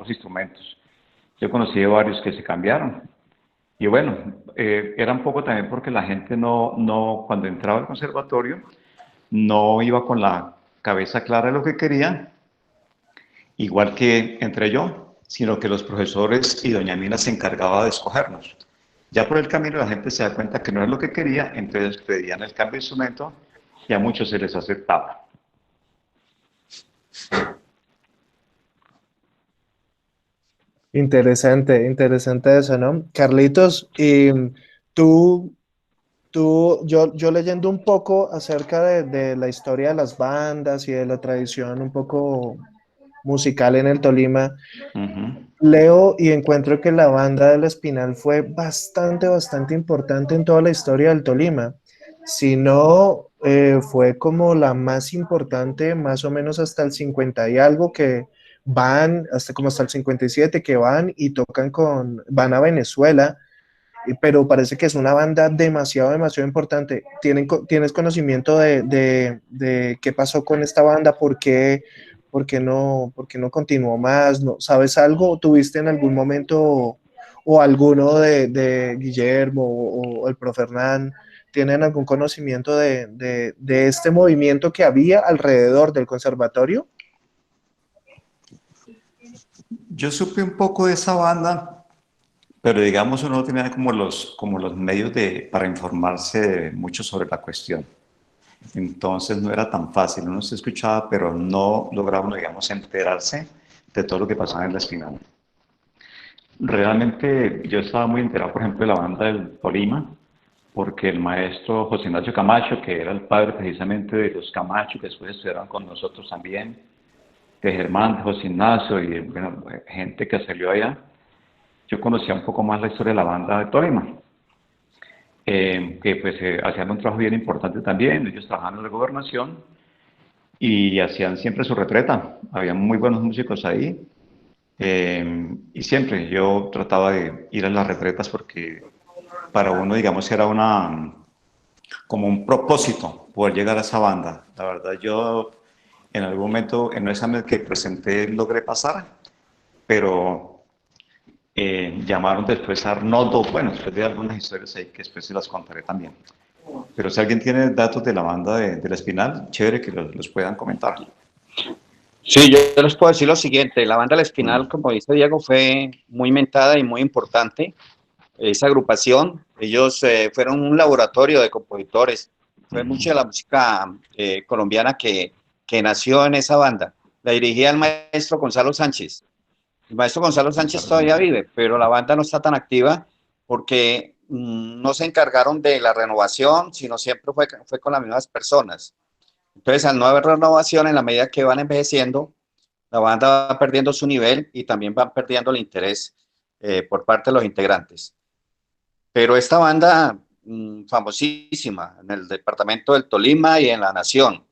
pocos instrumentos. Yo conocí varios que se cambiaron. Y bueno, era un poco también porque la gente cuando entraba al conservatorio, no iba con la cabeza clara de lo que quería, igual que entre yo, sino que los profesores y doña Mina se encargaba de escogernos. Ya por el camino la gente se da cuenta que no es lo que quería, entonces pedían el cambio de instrumento y a muchos se les aceptaba. Interesante, interesante eso, ¿no? Carlitos, y tú, yo leyendo un poco acerca de la historia de las bandas y de la tradición un poco musical en el Tolima, Ujú. leo y encuentro que la banda del Espinal fue bastante importante en toda la historia del Tolima. Si no, fue como la más importante, más o menos hasta el 50 y algo que van, hasta como hasta el 57 que van y tocan van a Venezuela, pero parece que es una banda demasiado importante. ¿Tienes conocimiento de qué pasó con esta banda? ¿Por qué no continuó más? ¿No? ¿Sabes algo? ¿Tuviste en algún momento o alguno de Guillermo o el profe Hernán? ¿Tienen algún conocimiento de este movimiento que había alrededor del conservatorio? Yo supe un poco de esa banda, pero digamos uno no tenía como los medios para informarse mucho sobre la cuestión. Entonces no era tan fácil, uno se escuchaba, pero no lograba uno, digamos, enterarse de todo lo que pasaba en la Espinal. Realmente yo estaba muy enterado, por ejemplo, de la banda del Tolima, porque el maestro José Ignacio Camacho, que era el padre precisamente de los Camacho, que después estudiaron con nosotros también, de Germán, de José Ignacio y bueno, gente que salió allá, yo conocía un poco más la historia de la banda de Tolima, que pues hacían un trabajo bien importante también, ellos trabajaban en la gobernación y hacían siempre su retreta, había muy buenos músicos ahí, y siempre yo trataba de ir a las retretas porque para uno, digamos, era como un propósito poder llegar a esa banda. La verdad, yo en algún momento en un examen que presenté logré pasar, pero llamaron después a Arnoldo, bueno, después de algunas historias ahí que después se las contaré también. Pero si alguien tiene datos de la banda de La Espinal, chévere que los puedan comentar. Sí, yo les puedo decir lo siguiente, la banda La Espinal, Mm. como dice Diego, fue muy mentada y muy importante. Esa agrupación, ellos fueron un laboratorio de compositores, fue mucha de la música colombiana que nació en esa banda. La dirigía el maestro Gonzalo Sánchez. El maestro Gonzalo Sánchez todavía vive, pero la banda no está tan activa porque no se encargaron de la renovación, sino siempre fue con las mismas personas. Entonces, al no haber renovación, en la medida que van envejeciendo, la banda va perdiendo su nivel y también van perdiendo el interés por parte de los integrantes. Pero esta banda, famosísima en el departamento del Tolima y en la nación,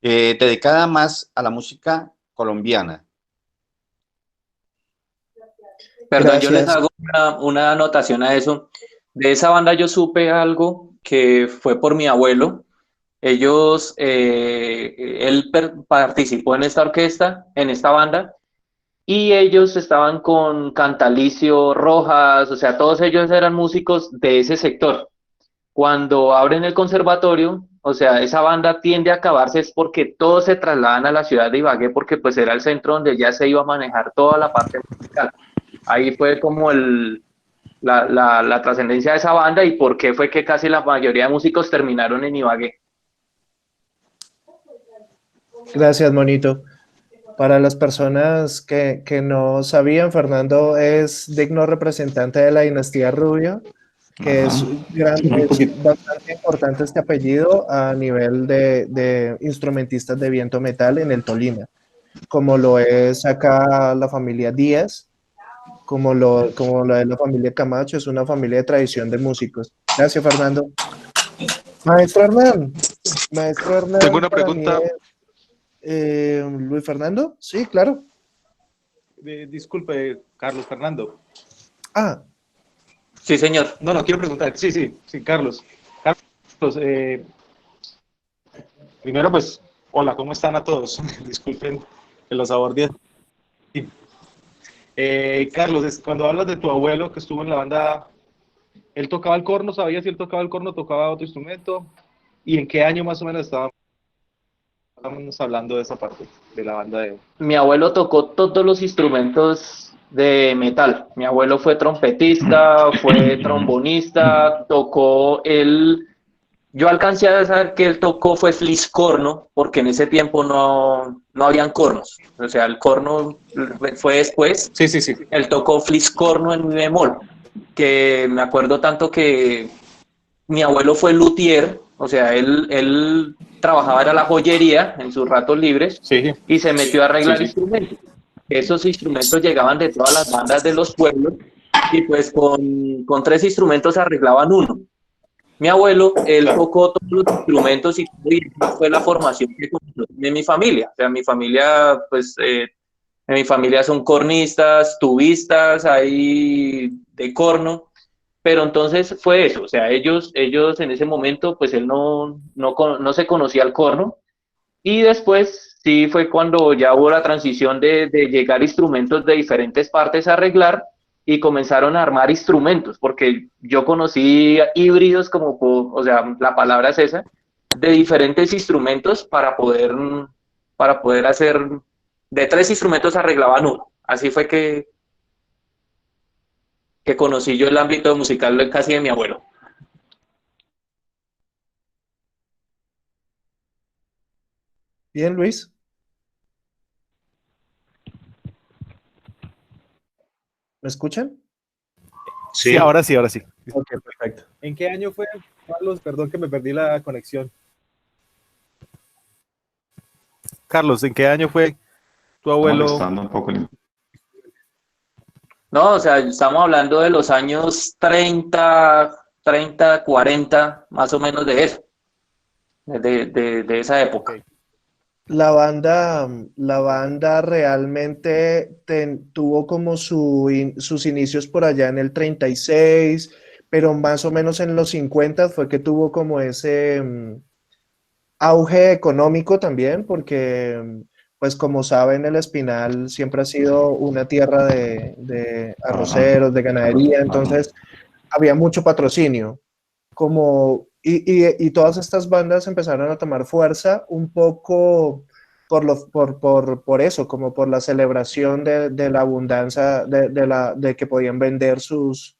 dedicada más a la música colombiana. Perdón, yo les Gracias. hago una anotación a eso. De esa banda yo supe algo que fue por mi abuelo. Él participó en esta orquesta, en esta banda, y ellos estaban con Cantalicio Rojas, o sea, todos ellos eran músicos de ese sector. Cuando abren el conservatorio, o sea, esa banda tiende a acabarse es porque todos se trasladan a la ciudad de Ibagué porque pues era el centro donde ya se iba a manejar toda la parte musical. Ahí fue como la trascendencia de esa banda y por qué fue que casi la mayoría de músicos terminaron en Ibagué. Gracias, Monito. Para las personas que no sabían, Fernando es digno representante de la dinastía Rubio, que Ajá. es bastante importante este apellido a nivel de instrumentistas de viento metal en el Tolima, como lo es acá la familia Díaz, como lo es la familia Camacho, es una familia de tradición de músicos. Gracias, Fernando. Maestro Hernán, Maestro Tengo Hernán una para mí pregunta, es Luis Fernando, sí, claro. disculpe, Carlos Fernando. Ah, Sí, señor. No, no, quiero preguntar. Sí, sí, sí, Carlos. Carlos, primero, pues, hola, ¿cómo están a todos? Disculpen que los abordé. Carlos, cuando hablas de tu abuelo que estuvo en la banda, ¿él tocaba el corno? ¿Sabías si él tocaba el corno, tocaba otro instrumento? ¿Y en qué año más o menos estábamos hablando de esa parte de la banda de... Mi abuelo tocó todos los instrumentos de metal. Mi abuelo fue trompetista, fue trombonista, tocó el... Yo alcancé a saber que él tocó fue fliscorno, porque en ese tiempo no habían cornos. O sea, el corno fue después. Sí, sí, sí. Él tocó fliscorno en mi bemol, que me acuerdo tanto que mi abuelo fue luthier, o sea, él trabajaba en la joyería en sus ratos libres Sí, y se metió a arreglar sí. instrumentos. Esos instrumentos llegaban de todas las bandas de los pueblos y pues con 3 instrumentos arreglaban uno. Mi abuelo, él Claro. tocó todos los instrumentos y fue la formación que comenzó de mi familia. O sea, mi familia, pues, en mi familia son cornistas, tubistas, hay de corno, pero entonces fue eso, o sea, ellos en ese momento, pues él no se conocía el corno, y después sí fue cuando ya hubo la transición de llegar instrumentos de diferentes partes a arreglar, y comenzaron a armar instrumentos, porque yo conocí híbridos o sea, la palabra es esa, de diferentes instrumentos para poder hacer, de 3 instrumentos arreglaban uno. Así fue que conocí yo el ámbito musical casi de mi abuelo. Bien, Luis. ¿Me escuchan? Sí, ahora sí, ahora sí. Ok, perfecto. ¿En qué año fue, Carlos? Perdón que me perdí la conexión. Carlos, ¿en qué año fue tu Está abuelo? molestando un poco el... No, o sea, estamos hablando de los años 30, 40, más o menos de eso, de esa época. Ok. La banda realmente tuvo como sus inicios por allá en el 36, pero más o menos en los 50 fue que tuvo como ese auge económico también, porque pues como saben, el Espinal siempre ha sido una tierra de Ajá, arroceros, de ganadería, ajá. entonces había mucho patrocinio y todas estas bandas empezaron a tomar fuerza un poco por eso, como por la celebración de la abundancia, de que podían vender sus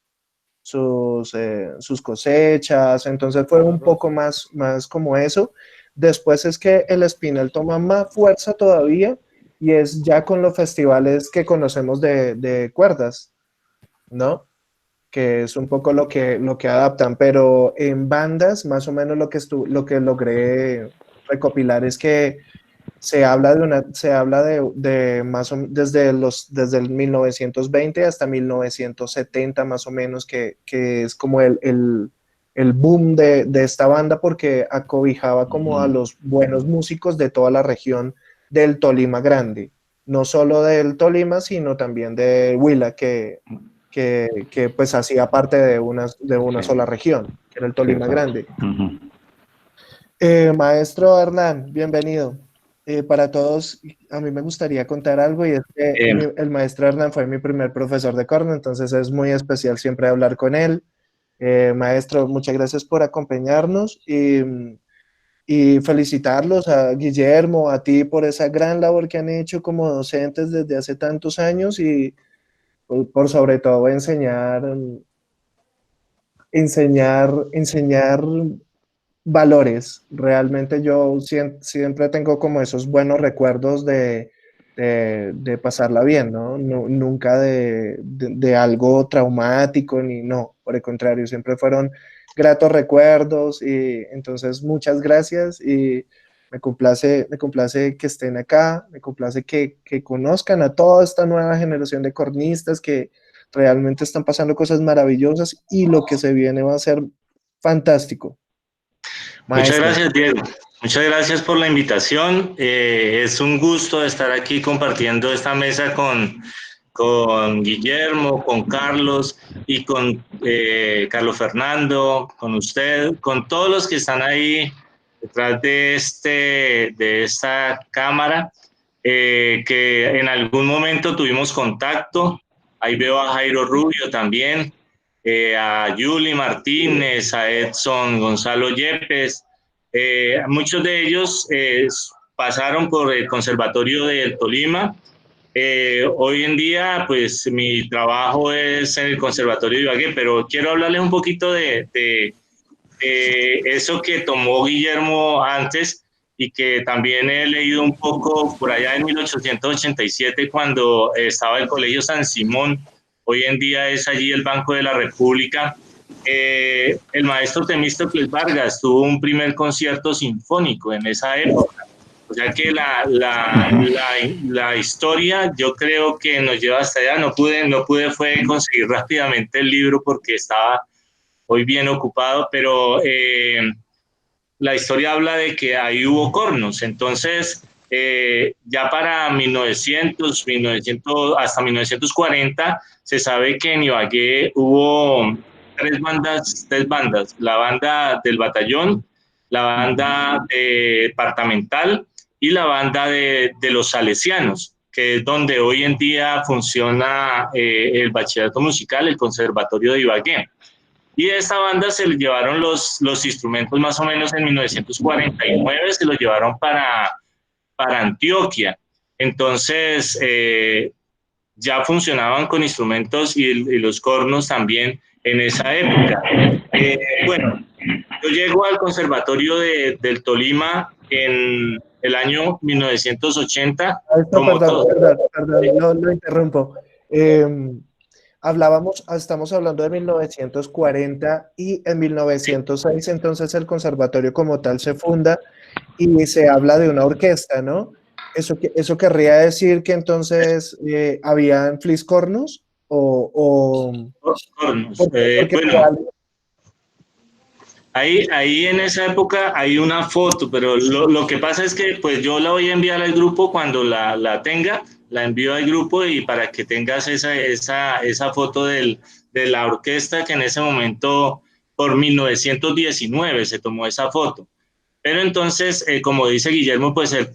cosechas, entonces fue un poco más como eso. Después es que el Espinal toma más fuerza todavía y es ya con los festivales que conocemos de cuerdas, ¿no? Que es un poco lo que adaptan, pero en bandas, más o menos lo que logré recopilar es que se habla de desde el 1920 hasta 1970 más o menos, que es como el boom de esta banda, porque acobijaba como a los buenos músicos de toda la región del Tolima Grande, no solo del Tolima, sino también de Huila, que pues hacía parte de una Sí, sola región, que era el sí, Tolima exacto. Grande. Ujú. Maestro Hernán, bienvenido. Para todos, a mí me gustaría contar algo, y es que Eh, el maestro Hernán fue mi primer profesor de corno, entonces es muy especial siempre hablar con él. Maestro, muchas gracias por acompañarnos y felicitarlos a Guillermo, a ti por esa gran labor que han hecho como docentes desde hace tantos años, y por sobre todo enseñar valores. Realmente yo siempre tengo como esos buenos recuerdos de pasarla bien, ¿no? Nunca de algo traumático, ni no, por el contrario, siempre fueron gratos recuerdos, y entonces muchas gracias, y me complace que estén acá, me complace que conozcan a toda esta nueva generación de cornistas que realmente están pasando cosas maravillosas, y lo que se viene va a ser fantástico. Muchas Maestro. gracias, Diego. Muchas gracias por la invitación. Es un gusto estar aquí compartiendo esta mesa con Guillermo, con Carlos y con Carlos Fernando, con usted, con todos los que están ahí detrás de esta cámara, que en algún momento tuvimos contacto ahí veo a Jairo Rubio también, a Yuli Martínez, a Edson Gonzalo Yepes. Muchos de ellos pasaron por el Conservatorio del Tolima. Hoy en día, pues mi trabajo es en el Conservatorio de Ibagué, pero quiero hablarles un poquito de eso que tomó Guillermo antes y que también he leído un poco por allá en 1887 cuando estaba el Colegio San Simón. Hoy en día es allí el Banco de la República. El maestro Temístocles Vargas tuvo un primer concierto sinfónico en esa época. O sea que la historia yo creo que nos lleva hasta allá. No pude fue conseguir rápidamente el libro porque estaba hoy bien ocupado, pero la historia habla de que ahí hubo cornos. Entonces, ya para 1900, hasta 1940, se sabe que en Ibagué hubo tres bandas, la banda del batallón, la banda departamental y la banda de los salesianos, que es donde hoy en día funciona el bachillerato musical, el Conservatorio de Ibagué. Y a esta banda se le llevaron los instrumentos más o menos en 1949, se los llevaron para Antioquia. Entonces, ya funcionaban con instrumentos y los cornos también en esa época. Bueno, yo llego al Conservatorio del Tolima en el año 1980. Perdón, lo interrumpo. Estamos hablando de 1940 y en 1906 entonces el conservatorio como tal se funda y se habla de una orquesta, ¿no? ¿Eso querría decir que entonces habían fliscornos o cornos? Bueno, ahí en esa época hay una foto, pero lo que pasa es que pues yo la voy a enviar al grupo cuando la tenga. La envío al grupo y para que tengas esa foto de la orquesta que en ese momento, por 1919 se tomó esa foto. Pero entonces, como dice Guillermo, pues el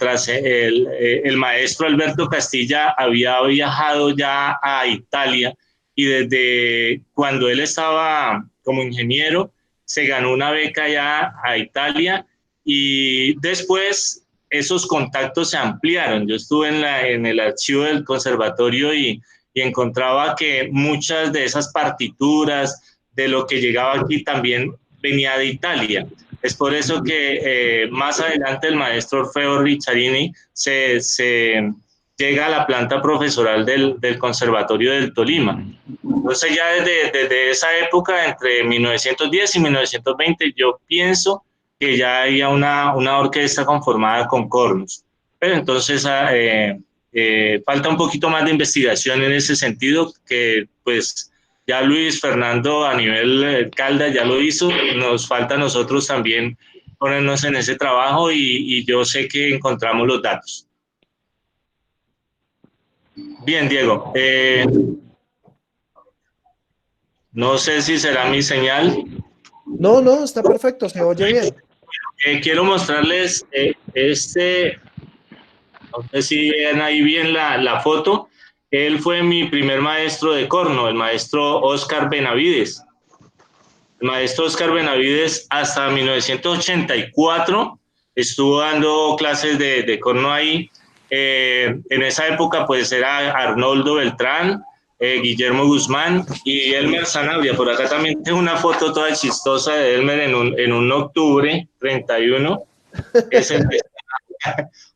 maestro Alberto Castilla había viajado ya a Italia y desde cuando él estaba como ingeniero, se ganó una beca ya a Italia y después esos contactos se ampliaron. Yo estuve en el archivo del conservatorio y encontraba que muchas de esas partituras, de lo que llegaba aquí también venía de Italia. Es por eso que más adelante el maestro Orfeo Ricciardini se llega a la planta profesoral del Conservatorio del Tolima. Entonces ya desde esa época, entre 1910 y 1920, yo pienso que ya había una orquesta conformada con cornos. Pero entonces falta un poquito más de investigación en ese sentido, que pues ya Luis Fernando a nivel Caldas ya lo hizo, nos falta a nosotros también ponernos en ese trabajo y yo sé que encontramos los datos. Bien, Diego. No sé si será mi señal. No, está perfecto, se oye bien. Quiero mostrarles no sé si ven ahí bien la foto. Él fue mi primer maestro de corno, el maestro Oscar Benavides. El maestro Oscar Benavides hasta 1984 estuvo dando clases de corno ahí. En esa época pues era Arnoldo Beltrán, Guillermo Guzmán y Elmer Sanabria. Por acá también tengo una foto toda chistosa de Elmer en un octubre 31. Es el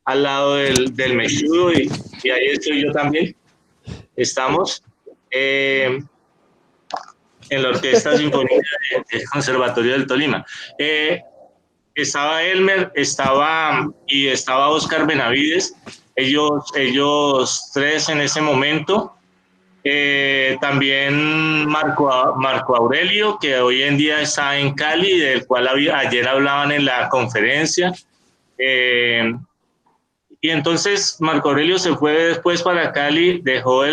al lado del Mechudo y ahí estoy yo también. Estamos en la Orquesta Sinfónica del Conservatorio del Tolima. Estaba Elmer, estaba Oscar Benavides, ellos tres en ese momento. También Marco Aurelio, que hoy en día está en Cali, del cual ayer hablaban en la conferencia. Y entonces Marco Aurelio se fue después para Cali, dejó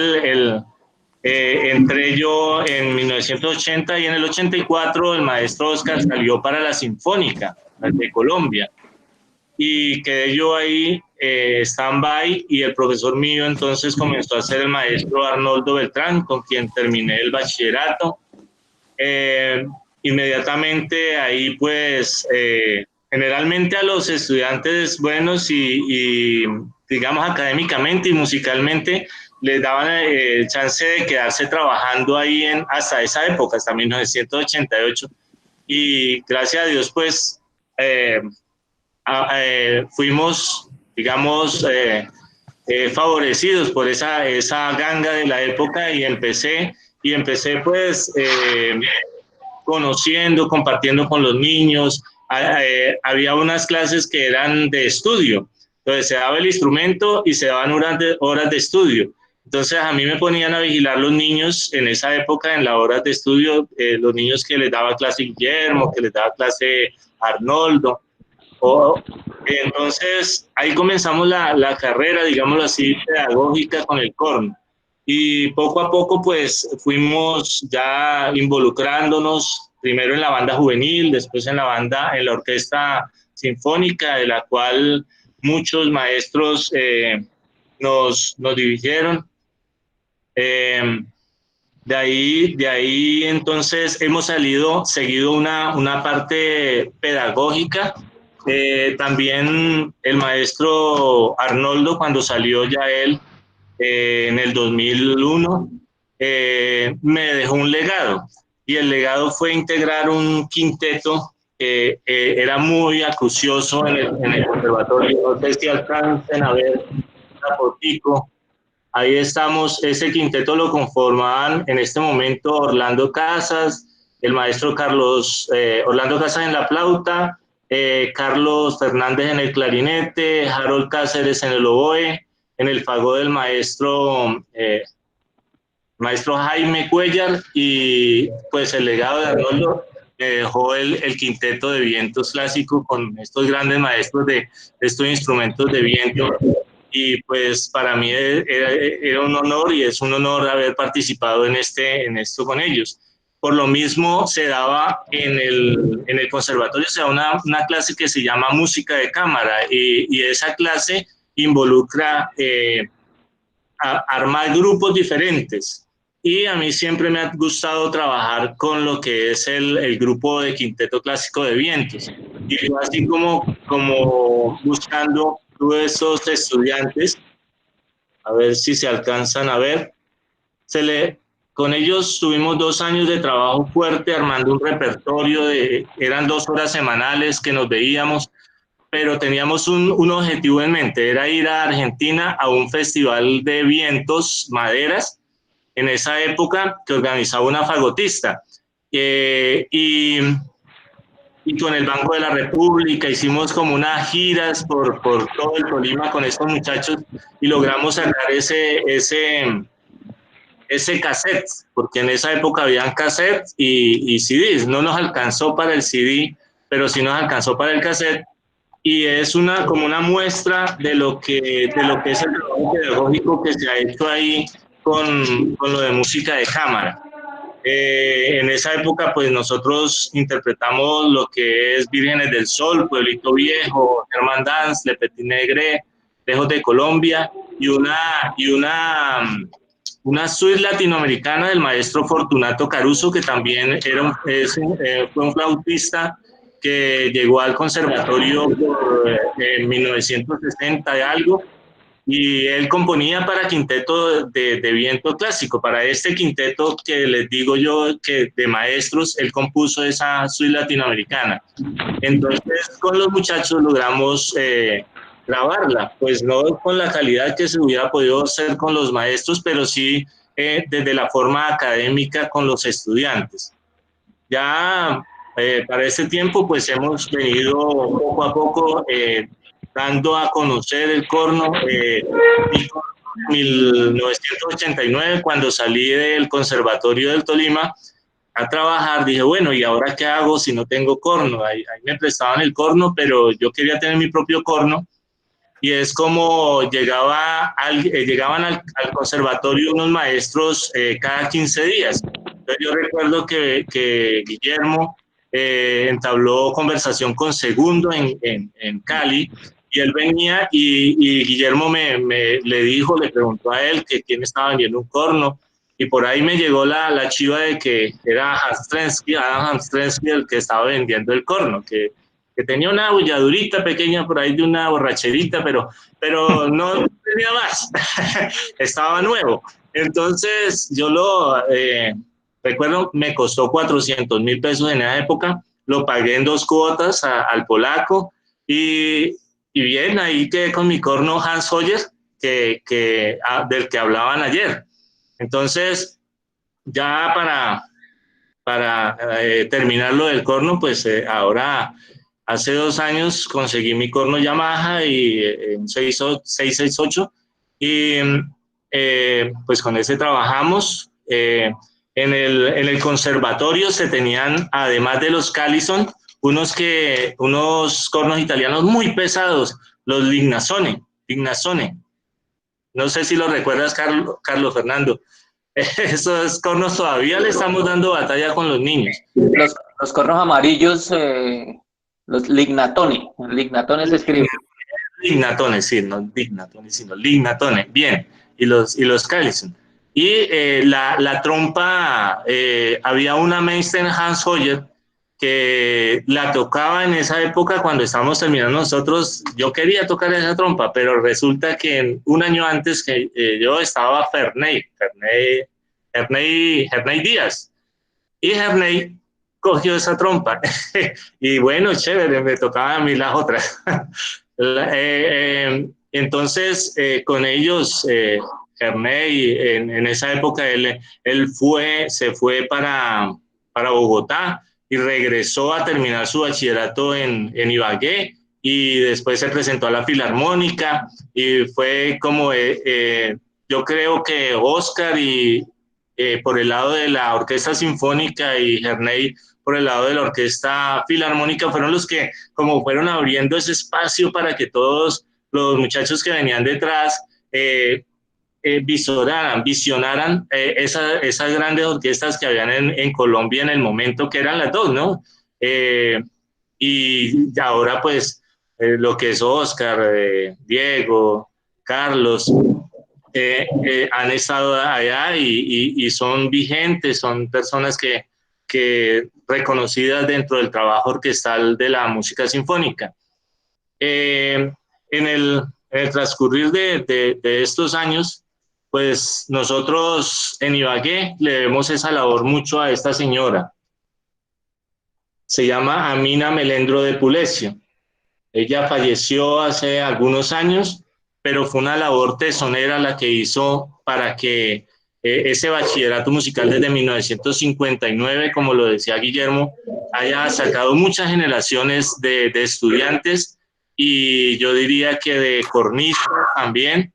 entré yo en 1980 y en el 84 el maestro Oscar salió para la Sinfónica de Colombia y quedé yo ahí stand-by y el profesor mío entonces comenzó a ser el maestro Arnoldo Beltrán, con quien terminé el bachillerato. Inmediatamente ahí pues generalmente a los estudiantes buenos y digamos académicamente y musicalmente les daban el chance de quedarse trabajando ahí hasta esa época, hasta 1988, y gracias a Dios pues fuimos, digamos, favorecidos por esa ganga de la época y empecé pues conociendo, compartiendo con los niños. Había unas clases que eran de estudio, entonces se daba el instrumento y se daban horas de estudio. Entonces a mí me ponían a vigilar los niños en esa época, en las horas de estudio, los niños que les daba clase Guillermo, que les daba clase Arnoldo. Entonces ahí comenzamos la carrera, digámoslo así, pedagógica con el corno. Y poco a poco pues fuimos ya involucrándonos, primero en la banda juvenil, después en la orquesta sinfónica, de la cual muchos maestros nos dirigieron. De ahí entonces hemos seguido una parte pedagógica. También el maestro Arnoldo, cuando salió ya él en el 2001, me dejó un legado, y el legado fue integrar un quinteto que era muy acucioso en el conservatorio. No sé si alcancen a ver una fotico. Ahí estamos. Ese quinteto lo conformaban en este momento Orlando Casas, el maestro Orlando Casas en la flauta, Carlos Fernández en el clarinete, Harold Cáceres en el oboe, en el fagot del maestro Jaime Cuellar, y pues el legado de Arnoldo me dejó el quinteto de vientos clásico con estos grandes maestros de estos instrumentos de viento. Y pues para mí era un honor, y es un honor haber participado en esto con ellos. Por lo mismo se daba en el conservatorio, se da una clase que se llama música de cámara, y esa clase involucra armar grupos diferentes. Y a mí siempre me ha gustado trabajar con lo que es el grupo de quinteto clásico de vientos. Y así como buscando todos esos estudiantes, a ver si se alcanzan a ver, con ellos tuvimos 2 años de trabajo fuerte armando un repertorio, eran 2 horas semanales que nos veíamos, pero teníamos un objetivo en mente, era ir a Argentina a un festival de vientos, maderas, en esa época, que organizaba una fagotista. Y con el Banco de la República hicimos como unas giras por todo el Tolima con estos muchachos, y logramos sacar ese cassette, porque en esa época habían cassette y CDs. No nos alcanzó para el CD, pero sí nos alcanzó para el cassette, y es como una muestra de lo que es el trabajo pedagógico que se ha hecho ahí con lo de música de cámara. En esa época pues nosotros interpretamos lo que es Vírgenes del Sol, Pueblito Viejo, Germán Dance, Le Petit Negre, Lejos de Colombia, y una suite latinoamericana del maestro Fortunato Caruso, que también fue un flautista que llegó al conservatorio en 1960 y algo, y él componía para quinteto de viento clásico. Para este quinteto que les digo yo, que de maestros, él compuso esa suite latinoamericana. Entonces con los muchachos logramos grabarla, pues no con la calidad que se hubiera podido hacer con los maestros, pero sí desde la forma académica con los estudiantes. Ya para ese tiempo pues hemos venido poco a poco dando a conocer el corno. En 1989, cuando salí del Conservatorio del Tolima a trabajar, dije, bueno, ¿y ahora qué hago si no tengo corno? Ahí me prestaban el corno, pero yo quería tener mi propio corno, y es como llegaban al conservatorio unos maestros cada 15 días. Entonces yo recuerdo que Guillermo entabló conversación con Segundo en Cali, y él venía y Guillermo le preguntó a él que quién estaba vendiendo un corno, y por ahí me llegó la chiva de que era Adam Hamstrensky el que estaba vendiendo el corno, que tenía una bulladurita pequeña por ahí de una borracherita, pero no tenía más, estaba nuevo. Entonces yo recuerdo, me costó 400.000 pesos en esa época, lo pagué en 2 cuotas al polaco, y bien, ahí quedé con mi corno Hans Hoyer, del que hablaban ayer. Entonces, ya para terminar lo del corno, pues ahora hace 2 años conseguí mi corno Yamaha y un 668, y pues con ese trabajamos. En el conservatorio se tenían, además de los Callison, unos cornos italianos muy pesados, los Lignasone. No sé si lo recuerdas, Carlos Fernando. Esos cornos todavía le estamos dando batalla con los niños. Los cornos amarillos, los Lignatone. Lignatone se escribe. Lignatone, sí, no Lignatone, sino Lignatone. Bien, y los Callison. Y la trompa, había una Meister Hans Hoyer que la tocaba en esa época cuando estábamos terminando nosotros. Yo quería tocar esa trompa, pero resulta que un año antes que yo estaba Ferney Díaz, y Ferney cogió esa trompa y bueno, chévere, me tocaba a mí las otras. Entonces con ellos, Ferney, en esa época él se fue para Bogotá y regresó a terminar su bachillerato en Ibagué, y después se presentó a la Filarmónica, y fue como yo creo que Oscar y por el lado de la Orquesta Sinfónica y Herney por el lado de la Orquesta Filarmónica fueron los que como fueron abriendo ese espacio para que todos los muchachos que venían detrás visionaran esas grandes orquestas que habían en Colombia en el momento, que eran las dos, ¿no? Y ahora pues lo que es Oscar, Diego, Carlos, han estado allá y son vigentes, son personas que reconocidas dentro del trabajo orquestal de la música sinfónica. En el transcurrir de estos años, pues nosotros en Ibagué le debemos esa labor mucho a esta señora. Se llama Amina Melendro de Pulecio. Ella falleció hace algunos años, pero fue una labor tesonera la que hizo para que ese bachillerato musical desde 1959, como lo decía Guillermo, haya sacado muchas generaciones de estudiantes, y yo diría que de cornistas también.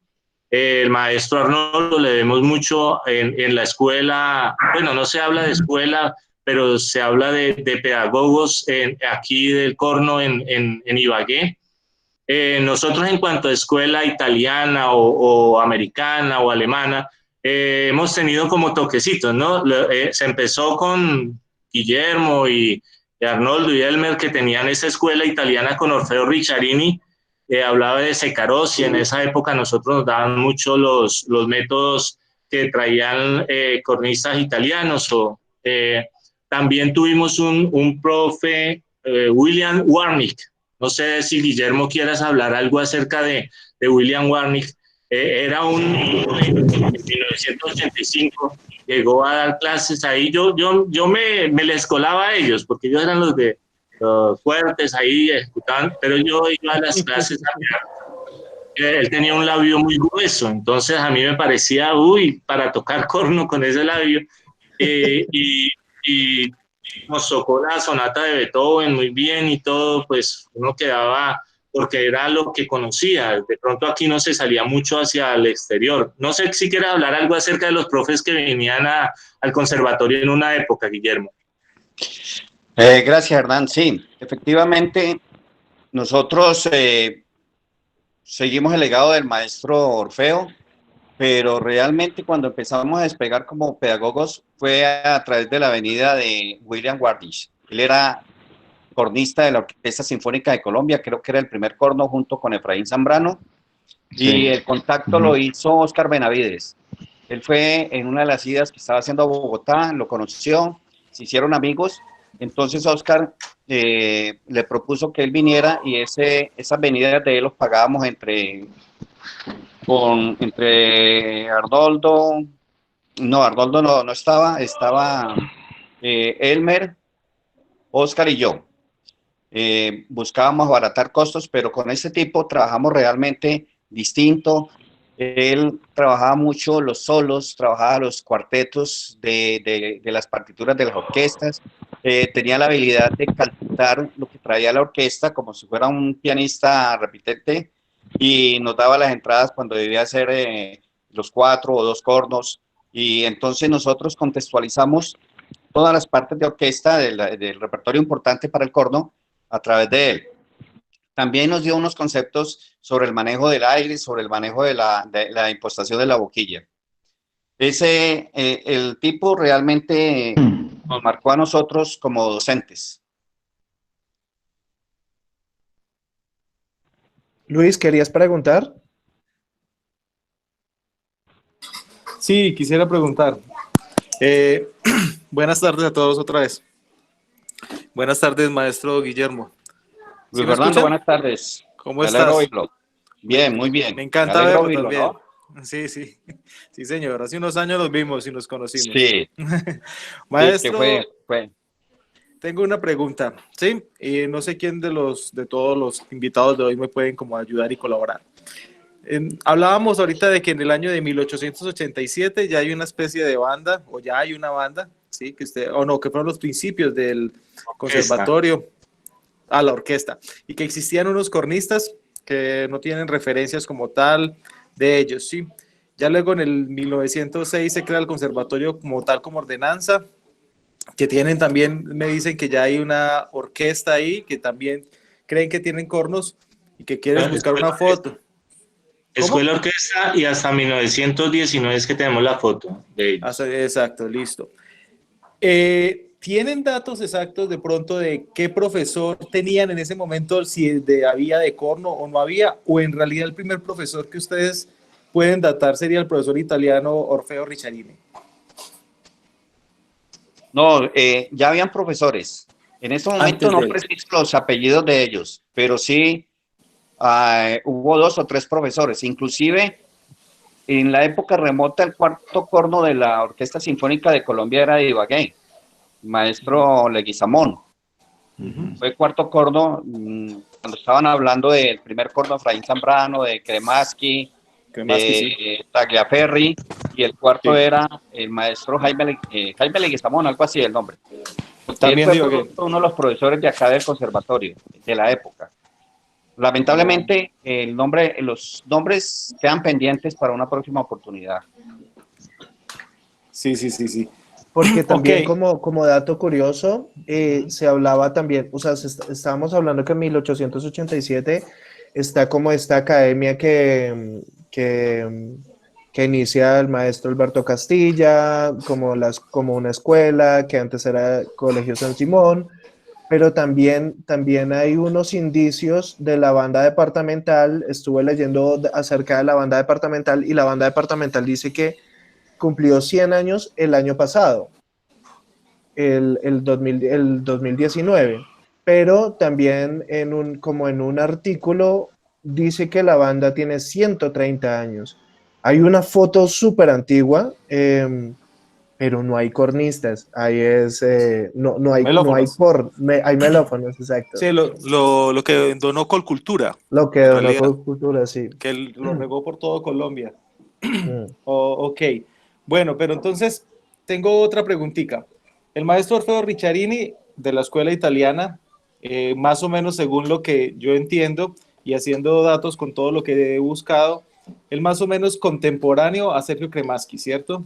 El maestro Arnoldo le debemos mucho en la escuela. Bueno, no se habla de escuela, pero se habla de pedagogos aquí del corno en Ibagué. Nosotros en cuanto a escuela italiana o americana o alemana, hemos tenido como toquecitos, ¿no? Se empezó con Guillermo y Arnoldo y Elmer, que tenían esa escuela italiana con Orfeo Ricciarini, hablaba de Secarossi. En esa época nosotros nos daban mucho los métodos que traían cornistas italianos. También tuvimos un profe, William Warnick. No sé si Guillermo quieras hablar algo acerca de William Warnick. Era en 1985, llegó a dar clases ahí. Yo me les colaba a ellos, porque ellos eran los fuertes ahí, ejecutaban, pero yo iba a las clases a mirar. Él tenía un labio muy grueso, entonces a mí me parecía, para tocar corno con ese labio. Y nos tocó la sonata de Beethoven muy bien y todo, pues uno quedaba, porque era lo que conocía. De pronto aquí no se salía mucho hacia el exterior. No sé si quieres hablar algo acerca de los profes que venían al conservatorio en una época, Guillermo. Gracias, Hernán. Sí, efectivamente, nosotros seguimos el legado del maestro Orfeo, pero realmente cuando empezamos a despegar como pedagogos fue a través de la venida de William Warnick. Él era cornista de la Orquesta Sinfónica de Colombia, creo que era el primer corno junto con Efraín Zambrano, Sí. y el contacto lo hizo Oscar Benavides. Él fue en una de las idas que estaba haciendo a Bogotá, lo conoció, se hicieron amigos, entonces Oscar le propuso que él viniera y esas venidas de él los pagábamos entre Arnoldo, Arnoldo no estaba Elmer, Oscar y yo. Buscábamos abaratar costos, pero con este tipo trabajamos realmente distinto. Él trabajaba mucho los solos, trabajaba los cuartetos de las partituras de las orquestas, tenía la habilidad de cantar lo que traía la orquesta como si fuera un pianista repitente, y nos daba las entradas cuando debía hacer los 4 o 2 cornos, y entonces nosotros contextualizamos todas las partes de orquesta del repertorio importante para el corno a través de él. También nos dio unos conceptos sobre el manejo del aire, sobre el manejo de la impostación de la boquilla. El tipo realmente nos marcó a nosotros como docentes. Luis, ¿querías preguntar? Sí, quisiera preguntar. Buenas tardes a todos otra vez. Buenas tardes, maestro Guillermo. ¿Sí Luis me Fernando, escucha? buenas tardes. ¿Cómo Me estás? alegro oírlo. Bien, muy bien. Me encanta Me alegro verlo oírlo, también. ¿no? Sí, sí. Sí, señor. Hace unos años nos vimos y nos conocimos. Sí. Maestro, Sí, que fue. tengo una pregunta, ¿sí? Y no sé quién de todos los invitados de hoy me pueden como ayudar y colaborar. Hablábamos ahorita de que en el año de 1887 ya hay una especie de banda, o ya hay una banda, ¿sí? Que fueron los principios del conservatorio a la orquesta, y que existían unos cornistas que no tienen referencias como tal de ellos, ¿sí? Ya luego en el 1906 se crea el conservatorio como tal, como ordenanza, que tienen también, me dicen que ya hay una orquesta ahí, que también creen que tienen cornos y que quieren buscar una foto. Escuela Orquesta, y hasta 1919 es que tenemos la foto de ellos. Exacto, listo. ¿Tienen datos exactos de pronto de qué profesor tenían en ese momento, si había de corno o no había, o en realidad el primer profesor que ustedes pueden datar sería el profesor italiano Orfeo Ricciarini? No, ya habían profesores. En este momento no preciso los apellidos de ellos, pero sí hubo 2 o 3 profesores. Inclusive, en la época remota, el cuarto corno de la Orquesta Sinfónica de Colombia era de Ibagué, maestro Leguizamón. Fue cuarto corno cuando estaban hablando del primer corno Efraín Zambrano, de Kremaski, de Tagliaferri, y el cuarto era el maestro Jaime Leguizamón, algo así el nombre. También él fue uno de los profesores de acá del conservatorio, de la época. Lamentablemente, los nombres quedan pendientes para una próxima oportunidad. Sí. Porque también como dato curioso, se hablaba también, o sea, estábamos hablando que en 1887 está como esta academia que inicia el maestro Alberto Castilla, como una escuela que antes era Colegio San Simón, pero también hay unos indicios de la banda departamental. Estuve leyendo acerca de la banda departamental, y la banda departamental dice que cumplió 100 años el año pasado, el 2019, pero también como en un artículo dice que la banda tiene 130 años. Hay una foto súper antigua, pero no hay cornistas, hay hay melófonos, exacto. Sí, lo que donó Colcultura. Lo que donó Colcultura, sí. Que lo regó por todo Colombia. Ok, bueno, pero entonces tengo otra preguntita. El maestro Orfeo Ricciarini, de la escuela italiana, más o menos según lo que yo entiendo y haciendo datos con todo lo que he buscado, él más o menos contemporáneo a Sergio Kremaski, ¿cierto?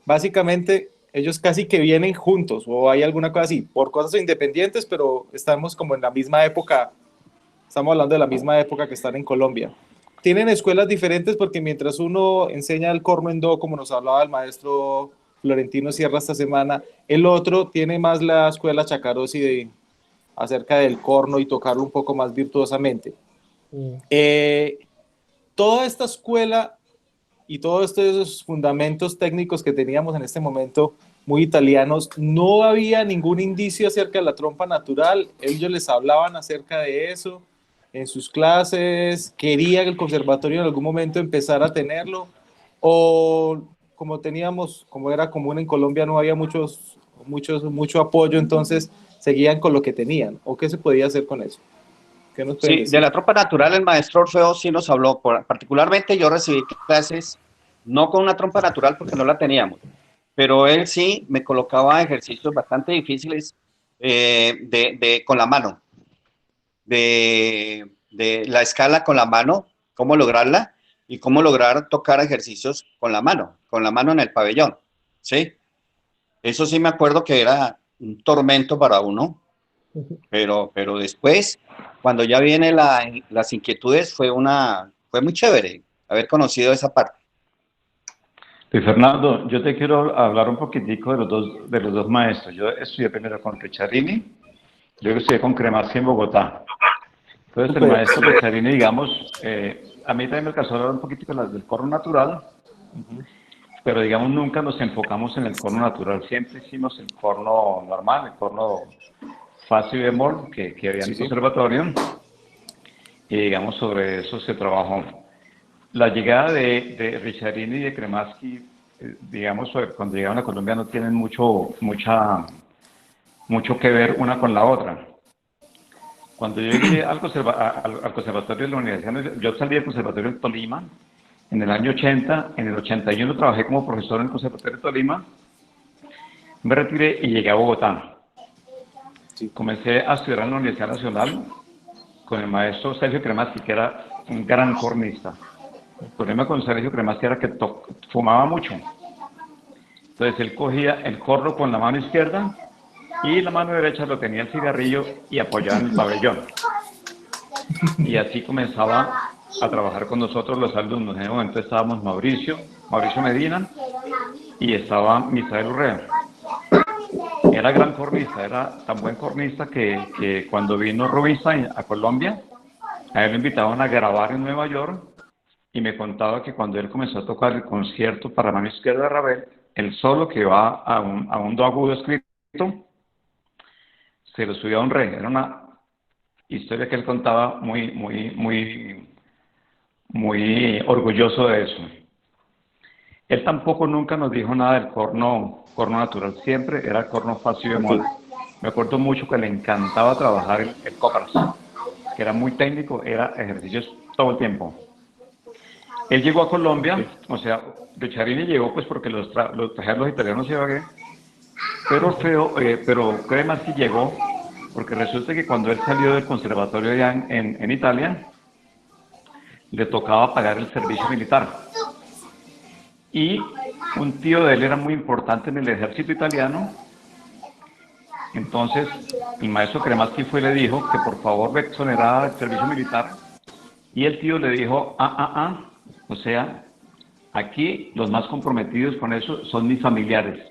Básicamente, ellos casi que vienen juntos, o hay alguna cosa así, por cosas independientes, pero estamos como en la misma época, estamos hablando de la misma época que están en Colombia. Tienen escuelas diferentes porque mientras uno enseña el corno en do, como nos hablaba el maestro Florentino Sierra esta semana, el otro tiene más la escuela Chacarossi acerca del corno y tocarlo un poco más virtuosamente. Toda esta escuela y todos estos fundamentos técnicos que teníamos en este momento, muy italianos, no había ningún indicio acerca de la trompa natural. Ellos les hablaban acerca de eso en sus clases, quería que el conservatorio en algún momento empezara a tenerlo, o como era común en Colombia, no había mucho apoyo, entonces seguían con lo que tenían. ¿O qué se podía hacer con eso? ¿Qué nos pueden Sí, decir? de la trompa natural el maestro Orfeo sí nos habló. Particularmente yo recibí clases no con una trompa natural porque no la teníamos, pero él sí me colocaba ejercicios bastante difíciles con la mano, de la escala con la mano, cómo lograrla y cómo lograr tocar ejercicios con la mano en el pabellón, ¿sí? Eso sí me acuerdo que era un tormento para uno, pero después, cuando ya vienen las inquietudes, fue muy chévere haber conocido esa parte. Luis Fernando, yo te quiero hablar un poquitico de los dos maestros. Yo estudié primero con Ricciardini, luego estudié con Cremaschi en Bogotá. Entonces el maestro Ricciardini, digamos, a mí también me alcanzó a hablar un poquitico del corno natural, pero digamos nunca nos enfocamos en el corno natural, siempre hicimos el corno normal, el corno fa si bemol que había en el conservatorio, y digamos sobre eso se trabajó. La llegada de Ricciardini y de Cremaschi, digamos, cuando llegaron a Colombia no tienen mucho que ver una con la otra. Cuando yo llegué al conservatorio de la Universidad, yo salí del conservatorio de Tolima en el año 80, en el 81 trabajé como profesor en el conservatorio de Tolima, me retiré y llegué a Bogotá. Comencé a estudiar en la Universidad Nacional con el maestro Sergio Cremaschi, que era un gran cornista. El problema con Sergio Cremaschi era que fumaba mucho. Entonces él cogía el corno con la mano izquierda y la mano derecha lo tenía el cigarrillo y apoyaba en el pabellón. Y así comenzaba a trabajar con nosotros los alumnos. En ese momento estábamos Mauricio Medina y estaba Misael Urrea. Era gran cornista, era tan buen cornista que cuando vino Rubista a Colombia, a él lo invitaban a grabar en Nueva York y me contaba que cuando él comenzó a tocar el concierto para mano izquierda de Ravel, el solo que va a un do agudo escrito, se lo subió a un re. Era una historia que él contaba muy orgulloso de eso. Él tampoco nunca nos dijo nada del corno natural, siempre era corno fa si bemol. Me acuerdo mucho que le encantaba trabajar el copras, que era muy técnico, era ejercicios todo el tiempo. Él llegó a Colombia, o sea, Ricciardini llegó pues porque los trajeron los italianos y Ibagué, pero Cremaschi llegó porque resulta que cuando él salió del conservatorio allá en Italia, le tocaba pagar el servicio militar. Y un tío de él era muy importante en el ejército italiano, entonces el maestro Cremaschi fue y le dijo que por favor le exonerara del servicio militar, y el tío le dijo, o sea, aquí los más comprometidos con eso son mis familiares,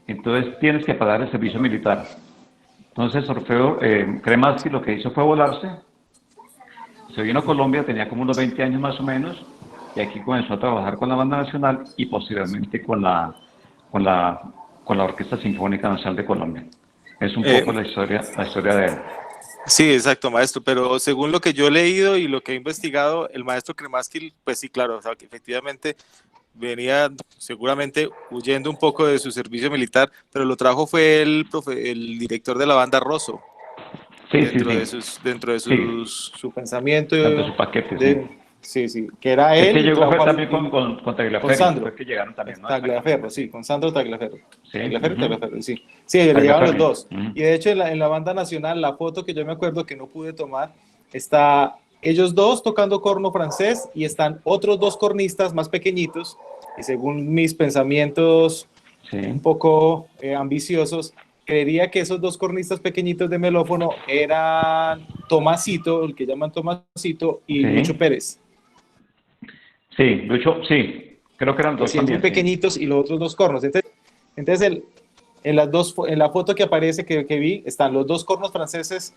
entonces tienes que pagar el servicio militar. Entonces Orfeo Cremaschi lo que hizo fue volarse, se vino a Colombia, tenía como unos 20 años más o menos, y aquí comenzó a trabajar con la Banda Nacional y posteriormente con la Orquesta Sinfónica Nacional de Colombia. Es un poco la historia de él. Sí, exacto, maestro, pero según lo que yo he leído y lo que he investigado, el maestro Cremaschi, pues sí, claro, o sea, que efectivamente venía seguramente huyendo un poco de su servicio militar, pero lo trajo fue el director de la banda Rosso. Sí, dentro de su pensamiento. Dentro de su paquete, sí, que era él. Que llegó fue también con Tagliaferro. Con Sandro. Fue que llegaron también, ¿no? Tagliaferro, sí, con Sandro Tagliaferro. Sí, Tagliaferro, sí. Sí, llegaron los dos. Y de hecho en la banda nacional, la foto que yo me acuerdo que no pude tomar, está ellos dos tocando corno francés y están otros dos cornistas más pequeñitos, y según mis pensamientos un poco ambiciosos, creería que esos dos cornistas pequeñitos de melófono eran Tomasito, el que llaman Tomasito, y Lucho Pérez. Sí, Lucho, sí, creo que eran dos también. Muy pequeñitos y los otros dos cornos. Entonces en la foto que aparece que vi, están los dos cornos franceses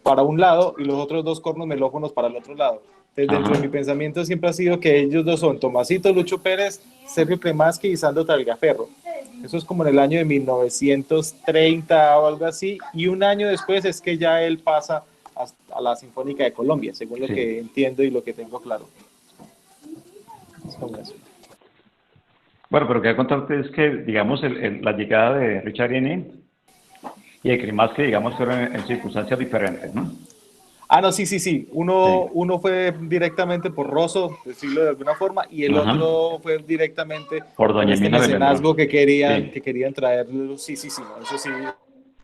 para un lado y los otros dos cornos melófonos para el otro lado. Entonces, dentro de mi pensamiento siempre ha sido que ellos dos son Tomasito Lucho Pérez, Sergio Cremaschi y Sandro Talgaferro. Eso es como en el año de 1930 o algo así, y un año después es que ya él pasa a la Sinfónica de Colombia, según lo que entiendo y lo que tengo claro. Es como eso. Bueno, pero quería contarte es que, digamos, la llegada de Richard Rini y de Cremaschi, digamos, fueron en circunstancias diferentes, ¿no? Ah, no, sí. Uno fue directamente por Rosso, decirlo de alguna forma, y el otro fue directamente por Doña este Emina de mecenazgo Beltrán. que querían traerlo. Sí, no, eso sí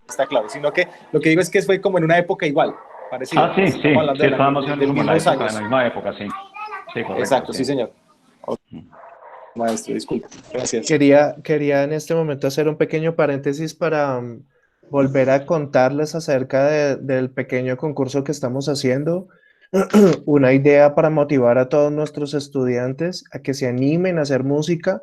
está claro. Sino que lo que digo es que fue como en una época igual, parecida. Sí, Estamos hablando de estábamos en del como en mismos en la años. misma época, sí. Sí, correcto. Exacto, sí, señor. Maestro, disculpe. Gracias. Quería en este momento hacer un pequeño paréntesis para volver a contarles acerca del pequeño concurso que estamos haciendo. Una idea para motivar a todos nuestros estudiantes a que se animen a hacer música.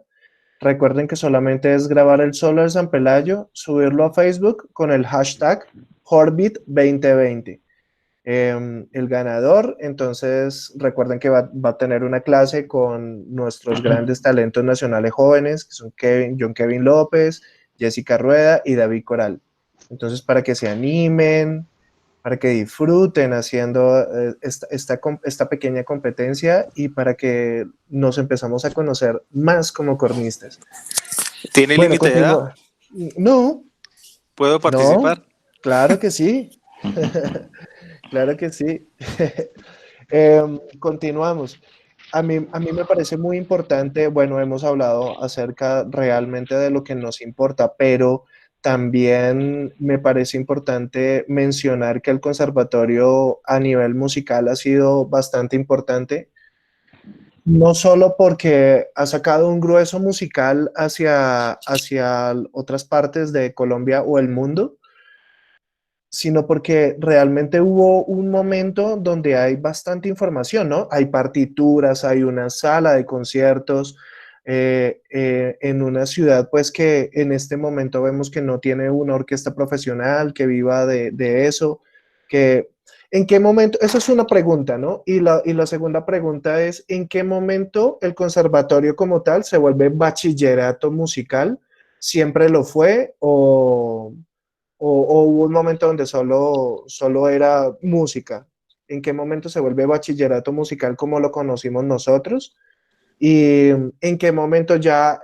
Recuerden que solamente es grabar el solo del San Pelayo, subirlo a Facebook con el hashtag Orbit2020. El ganador, entonces recuerden que va a tener una clase con nuestros grandes talentos nacionales jóvenes, que son John Kevin López, Jessica Rueda y David Coral. Entonces, para que se animen, para que disfruten haciendo esta pequeña competencia y para que nos empezamos a conocer más como cornistas. ¿Tiene límite de edad? No. ¿Puedo participar? No, claro que sí. Claro que sí. Continuamos. A mí me parece muy importante, bueno, hemos hablado acerca realmente de lo que nos importa, pero también me parece importante mencionar que el conservatorio a nivel musical ha sido bastante importante, no solo porque ha sacado un grueso musical hacia otras partes de Colombia o el mundo, sino porque realmente hubo un momento donde hay bastante información, ¿no? Hay partituras, hay una sala de conciertos en una ciudad, pues que en este momento vemos que no tiene una orquesta profesional que viva de eso, que ¿en qué momento? Esa es una pregunta, ¿no? Y la segunda pregunta es, ¿en qué momento el conservatorio como tal se vuelve bachillerato musical? ¿Siempre lo fue o hubo un momento donde solo era música? ¿En qué momento se vuelve bachillerato musical como lo conocimos nosotros? ¿Y en qué momento ya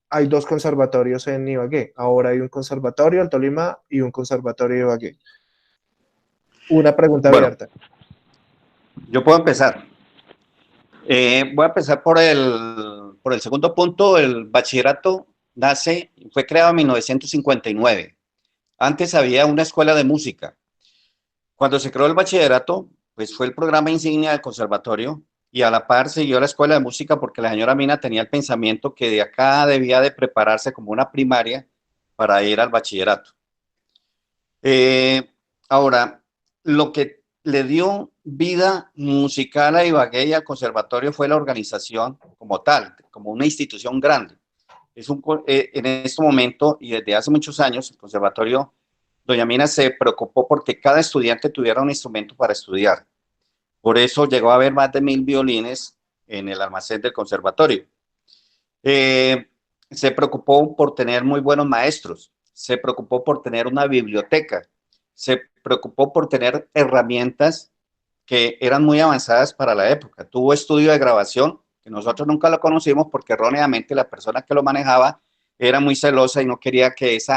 hay dos conservatorios en Ibagué? Ahora hay un conservatorio en Tolima y un conservatorio en Ibagué. Una pregunta abierta. Yo puedo empezar. Voy a empezar por el segundo punto. El bachillerato fue creado en 1959. Antes había una escuela de música. Cuando se creó el bachillerato, pues fue el programa insignia del conservatorio y a la par siguió la escuela de música porque la señora Mina tenía el pensamiento que de acá debía de prepararse como una primaria para ir al bachillerato. Ahora, lo que le dio vida musical a Ibagué y al conservatorio fue la organización como tal, como una institución grande. En este momento y desde hace muchos años, el conservatorio Doña Mina se preocupó porque cada estudiante tuviera un instrumento para estudiar. Por eso llegó a haber más de 1000 violines en el almacén del conservatorio. Se preocupó por tener muy buenos maestros, se preocupó por tener una biblioteca, se preocupó por tener herramientas que eran muy avanzadas para la época. Tuvo estudio de grabación, que nosotros nunca lo conocimos porque erróneamente la persona que lo manejaba era muy celosa y no quería que ese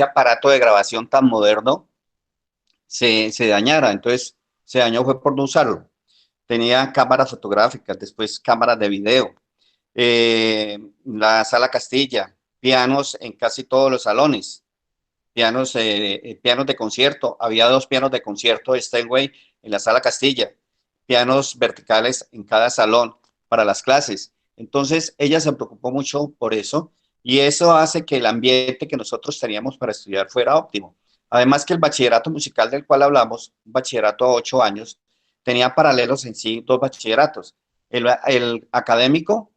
aparato de grabación tan moderno se dañara. Entonces se dañó fue por no usarlo. Tenía cámaras fotográficas, después cámaras de video. La Sala Castilla, pianos en casi todos los salones, pianos de concierto. Había 2 pianos de concierto de Steinway en la Sala Castilla, pianos verticales en cada salón para las clases. Entonces ella se preocupó mucho por eso y eso hace que el ambiente que nosotros teníamos para estudiar fuera óptimo. Además que el bachillerato musical del cual hablamos, un bachillerato a 8 años, tenía paralelos en sí 2 bachilleratos. El académico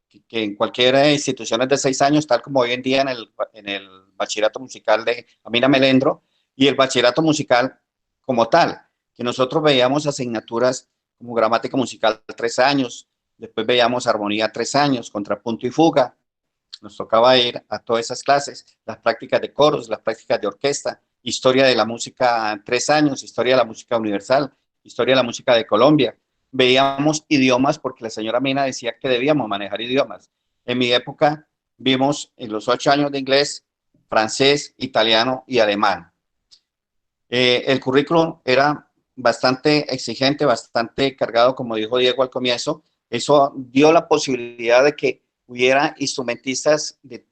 que en cualquier institución es de 6 años, tal como hoy en día en el bachillerato musical de Amina Melendro, y el bachillerato musical como tal, que nosotros veíamos asignaturas como gramática musical 3 años, después veíamos armonía 3 años, contrapunto y fuga. Nos tocaba ir a todas esas clases, las prácticas de coros, las prácticas de orquesta, historia de la música 3 años, historia de la música universal, historia de la música de Colombia. Veíamos idiomas porque la señora Mina decía que debíamos manejar idiomas. En mi época vimos en los 8 años de inglés, francés, italiano y alemán. El currículum era bastante exigente, bastante cargado, como dijo Diego al comienzo. Eso dio la posibilidad de que hubiera instrumentistas de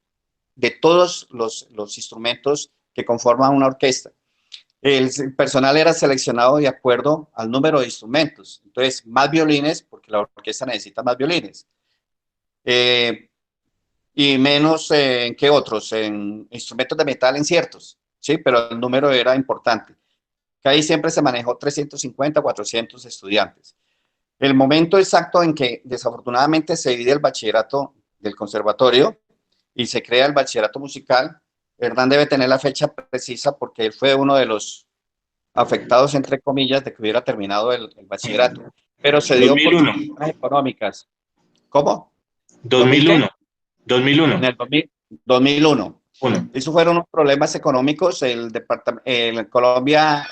todos los instrumentos que conforman una orquesta. El personal era seleccionado de acuerdo al número de instrumentos. Entonces, más violines, porque la orquesta necesita más violines. Y menos que otros, en instrumentos de metal en ciertos, ¿sí? Pero el número era importante. Que ahí siempre se manejó 350, 400 estudiantes. El momento exacto en que desafortunadamente se divide el bachillerato del conservatorio y se crea el bachillerato musical, Hernán debe tener la fecha precisa porque él fue uno de los afectados, entre comillas, de que hubiera terminado el bachillerato. Pero se dio 2001. por razones económicas. ¿Cómo? 2001. 2001. En el 2001. Uno. Esos fueron unos problemas económicos. Colombia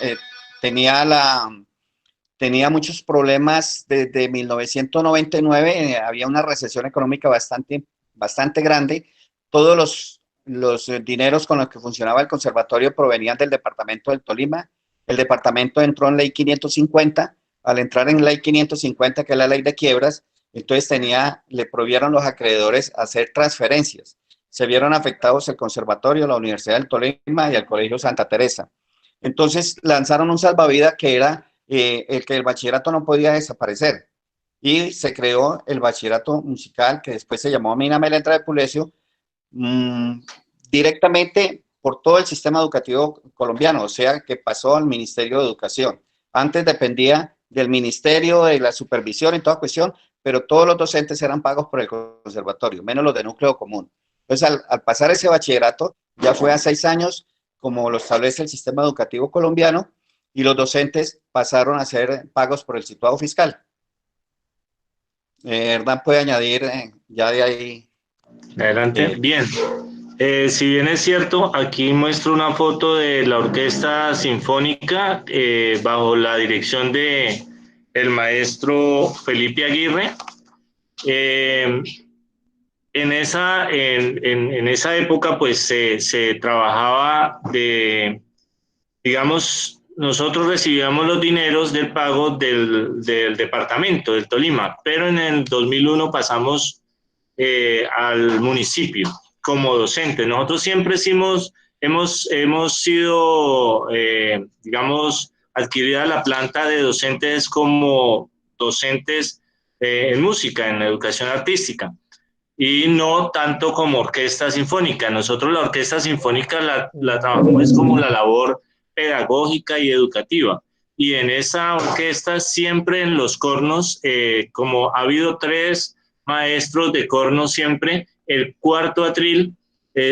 tenía muchos problemas desde 1999. Había una recesión económica bastante grande. Todos los dineros con los que funcionaba el conservatorio provenían del departamento del Tolima. El departamento entró en ley 550. Al entrar en ley 550, que es la ley de quiebras, entonces le prohibieron los acreedores hacer transferencias. Se vieron afectados el conservatorio, la Universidad del Tolima y el Colegio Santa Teresa. Entonces lanzaron un salvavidas que era el que el bachillerato no podía desaparecer. Y se creó el bachillerato musical, que después se llamó Mina Melendra de Pulecio, directamente por todo el sistema educativo colombiano, o sea, que pasó al Ministerio de Educación. Antes dependía del Ministerio, de la supervisión y toda cuestión, pero todos los docentes eran pagos por el conservatorio, menos los de núcleo común. Entonces, al pasar ese bachillerato, ya fue a 6 años, como lo establece el sistema educativo colombiano, y los docentes pasaron a ser pagos por el situado fiscal. Hernán puede añadir ya de ahí. Adelante. Bien. Si bien es cierto, aquí muestro una foto de la Orquesta Sinfónica bajo la dirección de el maestro Felipe Aguirre. En esa época, pues se trabajaba digamos, nosotros recibíamos los dineros del pago del departamento del Tolima, pero en el 2001 pasamos al municipio como docentes. Nosotros siempre hemos sido, digamos, adquirida la planta de docentes como docentes en música, en educación artística, y no tanto como orquesta sinfónica. Nosotros la orquesta sinfónica la trabajamos como la labor pedagógica y educativa. Y en esa orquesta siempre en los cornos, como ha habido 3 maestros de corno siempre, el cuarto atril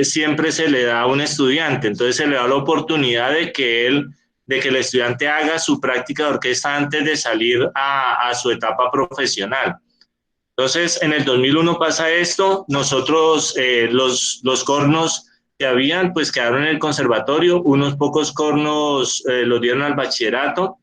siempre se le da a un estudiante. Entonces se le da la oportunidad de que el estudiante haga su práctica de orquesta antes de salir a su etapa profesional. Entonces, en el 2001 pasa esto. Nosotros, los cornos que habían, pues quedaron en el conservatorio. Unos pocos cornos los dieron al bachillerato,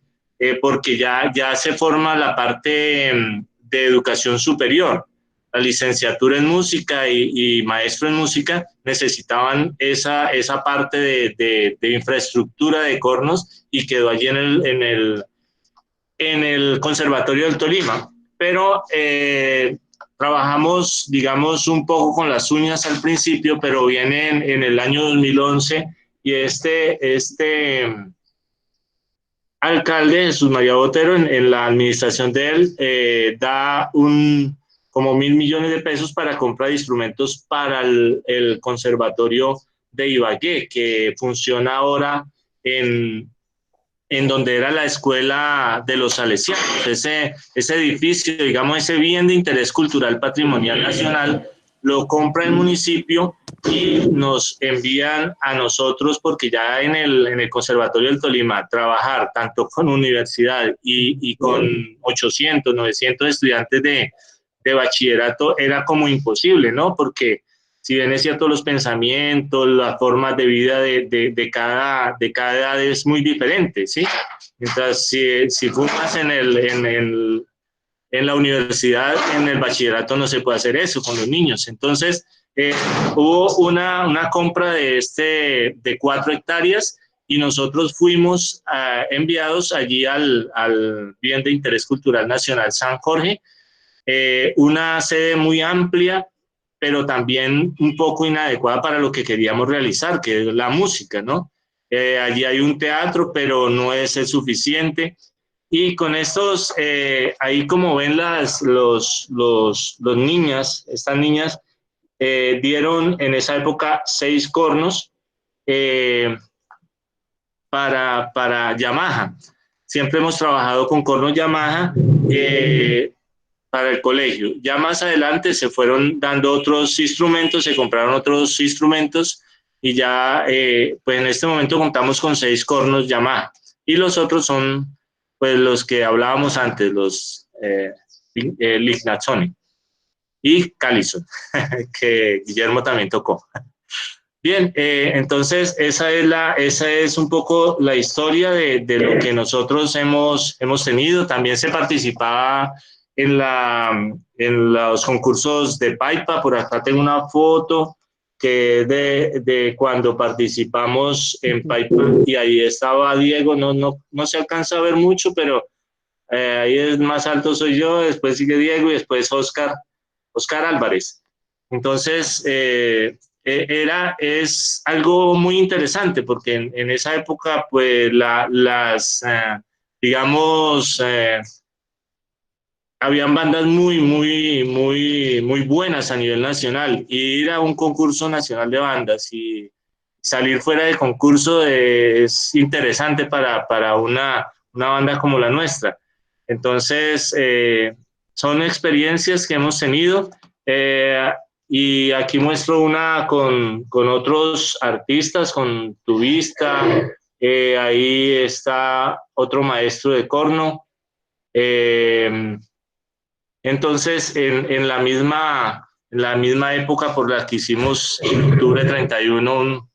porque ya se forma la parte de educación superior. La licenciatura en música y maestro en música necesitaban esa parte de infraestructura de cornos, y quedó allí en el Conservatorio del Tolima. Pero trabajamos, digamos, un poco con las uñas al principio, pero viene en el año 2011, y este alcalde, Jesús María Botero, en la administración de él, da como 1.000 millones de pesos para compra de instrumentos para el Conservatorio de Ibagué, que funciona ahora en en donde era la escuela de los salesianos. Ese edificio, digamos, ese bien de interés cultural patrimonial nacional, lo compra el municipio y nos envían a nosotros, porque ya en el Conservatorio del Tolima, trabajar tanto con universidad y con 800, 900 estudiantes de bachillerato era como imposible, ¿no? Porque si bien es cierto, los pensamientos, las formas de vida de cada edad es muy diferente, ¿sí? Mientras si fumas en la universidad, en el bachillerato no se puede hacer eso con los niños. Entonces, hubo una compra de 4 hectáreas y nosotros fuimos enviados allí al Bien de Interés Cultural Nacional San Jorge, una sede muy amplia, pero también un poco inadecuada para lo que queríamos realizar, que es la música, ¿no? Allí hay un teatro, pero no es el suficiente. Y con estos, ahí como ven los niñas, estas niñas dieron en esa época 6 cornos para Yamaha. Siempre hemos trabajado con cornos Yamaha para el colegio. Ya más adelante se fueron dando otros instrumentos, se compraron otros instrumentos y ya pues en este momento contamos con 6 cornos Yamaha. Y los otros son pues los que hablábamos antes, los Lignazzoni y Callison, que Guillermo también tocó. Bien, entonces esa es un poco la historia de lo que nosotros hemos tenido. También se participaba en los concursos de Paipa. Por acá tengo una foto que es de cuando participamos en Paipa, y ahí estaba Diego. No se alcanza a ver mucho, pero ahí es más alto soy yo, después sigue Diego y después Oscar Álvarez. Entonces, es algo muy interesante porque en esa época, pues, digamos, habían bandas muy buenas a nivel nacional, y ir a un concurso nacional de bandas y salir fuera del concurso es interesante para una banda como la nuestra. Entonces, son experiencias que hemos tenido. Y aquí muestro una con otros artistas, con Tubisca, ahí está otro maestro de corno. Entonces, en la misma época por la que hicimos en octubre 31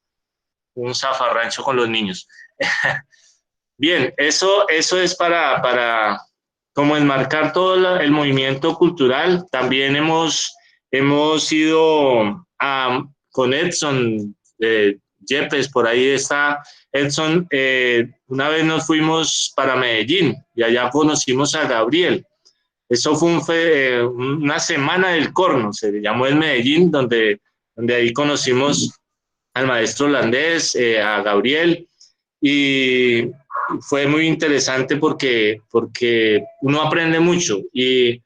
un zafarrancho con los niños. Bien, eso es para como enmarcar todo el movimiento cultural. También hemos ido con Edson Yepes, por ahí está Edson. Una vez nos fuimos para Medellín y allá conocimos a Gabriel. Eso fue una semana del corno, se llamó en Medellín, donde ahí conocimos al maestro holandés, a Gabriel, y fue muy interesante porque uno aprende mucho. Y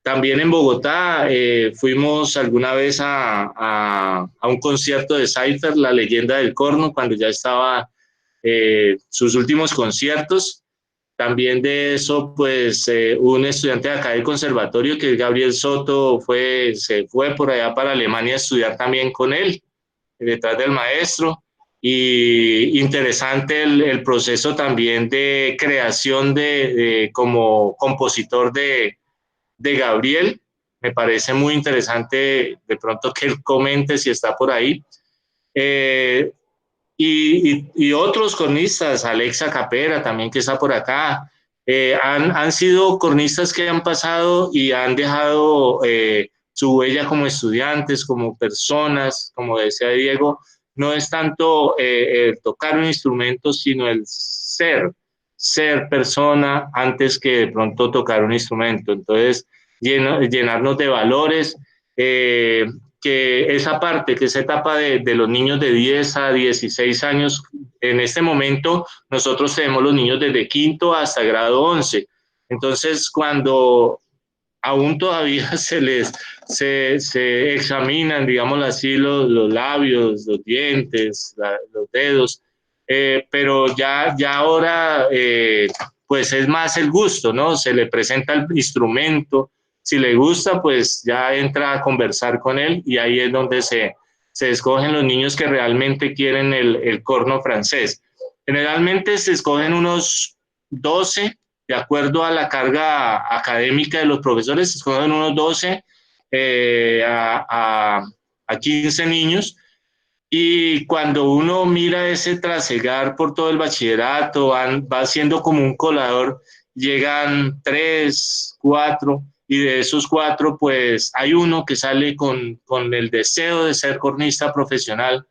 también en Bogotá fuimos alguna vez a un concierto de Cypher, la leyenda del corno, cuando ya estaba sus últimos conciertos. También de eso, pues, un estudiante de acá del conservatorio, que es Gabriel Soto, se fue por allá para Alemania a estudiar también con él, detrás del maestro. Y interesante el proceso también de creación como compositor de Gabriel. Me parece muy interesante de pronto que él comente si está por ahí. Y otros cornistas, Alexa Capera también, que está por acá, han sido cornistas que han pasado y han dejado su huella como estudiantes, como personas. Como decía Diego, no es tanto el tocar un instrumento, sino el ser persona antes que de pronto tocar un instrumento. Entonces, llenarnos de valores, que esa etapa de los niños de 10 a 16 años, en este momento nosotros tenemos los niños desde quinto hasta grado 11. Entonces, cuando aún todavía se examinan, digámoslo así, los labios, los dientes, los dedos, pero ya ahora pues es más el gusto, ¿no? Se le presenta el instrumento, si le gusta, pues ya entra a conversar con él y ahí es donde se escogen los niños que realmente quieren el corno francés. Generalmente se escogen unos 12, de acuerdo a la carga académica de los profesores, se escogen unos 12 a 15 niños. Y cuando uno mira ese trasegar por todo el bachillerato, va siendo como un colador, llegan 3, 4, y de esos 4, pues hay uno que sale con el deseo de ser cornista profesional.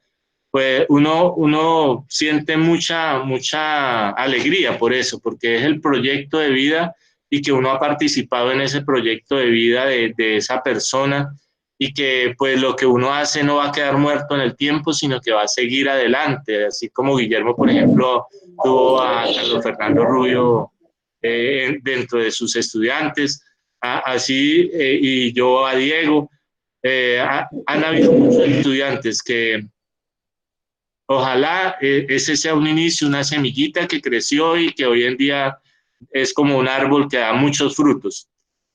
Pues uno siente mucha alegría por eso, porque es el proyecto de vida y que uno ha participado en ese proyecto de vida de esa persona, y que pues lo que uno hace no va a quedar muerto en el tiempo, sino que va a seguir adelante, así como Guillermo, por ejemplo, tuvo a Carlos Fernando Rubio dentro de sus estudiantes, así, y yo a Diego. Han habido muchos estudiantes que ojalá ese sea un inicio, una semillita que creció y que hoy en día es como un árbol que da muchos frutos.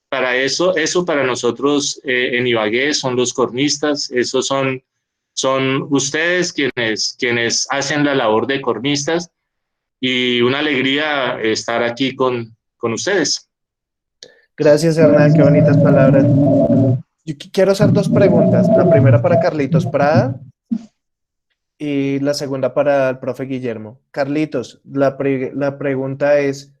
Para eso para nosotros en Ibagué son los cornistas, esos son ustedes quienes hacen la labor de cornistas, y una alegría estar aquí con ustedes. Gracias, Hernán, qué bonitas palabras. Yo quiero hacer dos preguntas. La primera para Carlitos Prada y la segunda para el profe Guillermo. Carlitos, la pregunta es,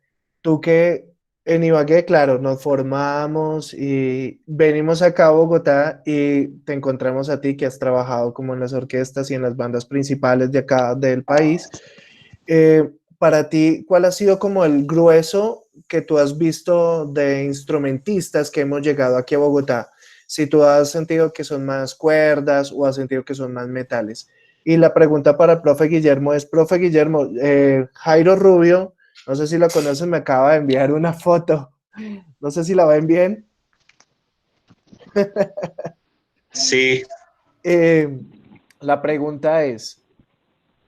tú que en Ibagué, claro, nos formamos y venimos acá a Bogotá y te encontramos a ti que has trabajado como en las orquestas y en las bandas principales de acá del país. Para ti, ¿cuál ha sido como el grueso que tú has visto de instrumentistas que hemos llegado aquí a Bogotá? Si tú has sentido que son más cuerdas o has sentido que son más metales. Y la pregunta para el profe Guillermo es, profe Guillermo, Jairo Rubio, no sé si lo conoces, me acaba de enviar una foto. No sé si la ven bien. Sí. La pregunta es,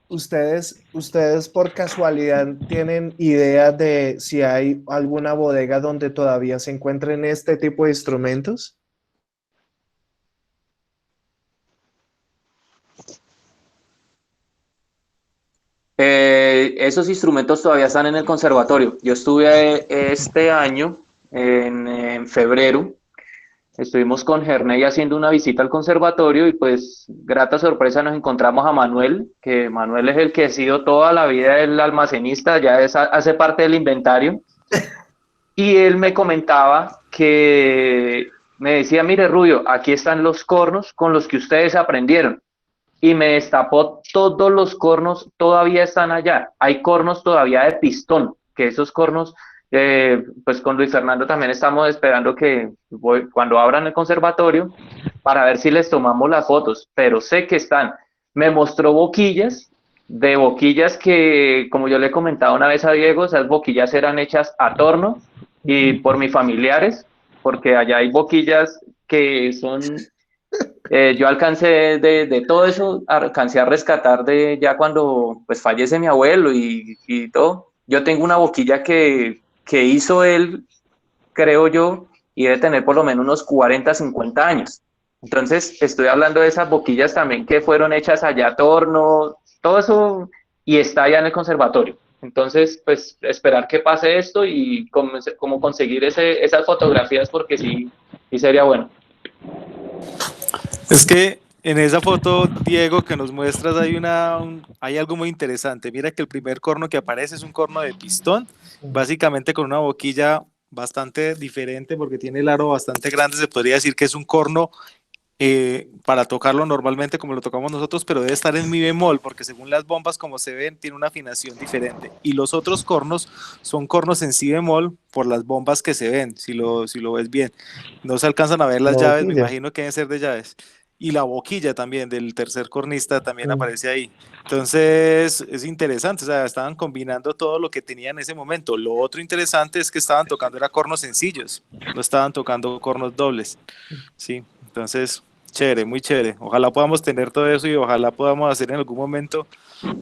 ¿ustedes por casualidad tienen idea de si hay alguna bodega donde todavía se encuentren este tipo de instrumentos? Esos instrumentos todavía están en el conservatorio. Yo estuve este año, en febrero, estuvimos con Gerney haciendo una visita al conservatorio y pues grata sorpresa nos encontramos a Manuel, que Manuel es el que ha sido toda la vida el almacenista, ya hace parte del inventario. Y él me comentaba que me decía, mire Rubio, aquí están los cornos con los que ustedes aprendieron. Y me destapó todos los cornos, todavía están allá. Hay cornos todavía de pistón, que esos cornos, pues con Luis Fernando también estamos esperando que cuando abran el conservatorio para ver si les tomamos las fotos, pero sé que están. Me mostró boquillas, de boquillas que, como yo le comentaba una vez a Diego, esas boquillas eran hechas a torno y por mis familiares, porque allá hay boquillas que son... yo alcancé de todo eso, alcancé a rescatar de ya cuando pues fallece mi abuelo y todo. Yo tengo una boquilla que hizo él, creo yo, y debe tener por lo menos unos 40, 50 años. Entonces, estoy hablando de esas boquillas también que fueron hechas allá a torno, todo eso, y está allá en el conservatorio. Entonces, pues esperar que pase esto y como conseguir esas fotografías, porque sí sería bueno. Es que en esa foto, Diego, que nos muestras, hay algo muy interesante. Mira que el primer corno que aparece es un corno de pistón, básicamente con una boquilla bastante diferente porque tiene el aro bastante grande. Se podría decir que es un corno para tocarlo normalmente como lo tocamos nosotros, pero debe estar en mi bemol porque según las bombas como se ven tiene una afinación diferente, y los otros cornos son cornos en si bemol por las bombas que se ven. Si lo ves bien, no se alcanzan a ver las llaves, me imagino que deben ser de llaves, y la boquilla también del tercer cornista también aparece ahí. Entonces es interesante, o sea, estaban combinando todo lo que tenían en ese momento. Lo otro interesante es que estaban tocando era cornos sencillos, no estaban tocando cornos dobles, sí. Entonces Chévere, muy chévere. Ojalá podamos tener todo eso y ojalá podamos hacer en algún momento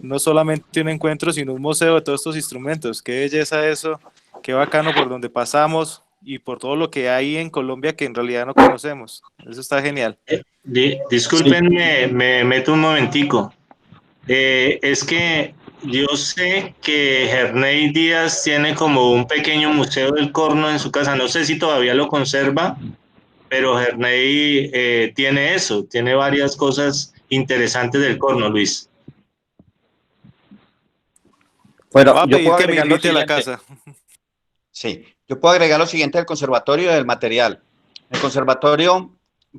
no solamente un encuentro, sino un museo de todos estos instrumentos. Qué belleza eso, qué bacano por donde pasamos y por todo lo que hay en Colombia que en realidad no conocemos. Eso está genial. Disculpen, me meto un momentico. Es que yo sé que Herney Díaz tiene como un pequeño museo del corno en su casa. No sé si todavía lo conserva, pero Herney tiene eso, tiene varias cosas interesantes del corno, Luis. Bueno, Voy a yo pedir puedo que me agregar lo invite a la siguiente. casa. Sí, yo puedo agregar lo siguiente del conservatorio y del material. El conservatorio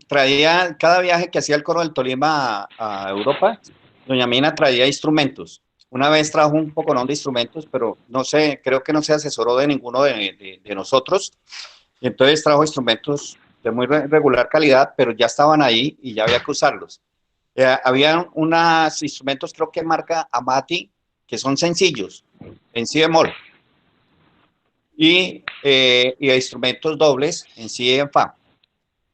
traía, cada viaje que hacía el coro del Tolima a Europa, doña Mina traía instrumentos. Una vez trajo un poconón de instrumentos, pero no sé, creo que no se asesoró de ninguno de nosotros. Y entonces trajo instrumentos de muy regular calidad, pero ya estaban ahí y ya había que usarlos. Había unos instrumentos, creo que marca Amati, que son sencillos, en si bemol, y instrumentos dobles en si y en fa.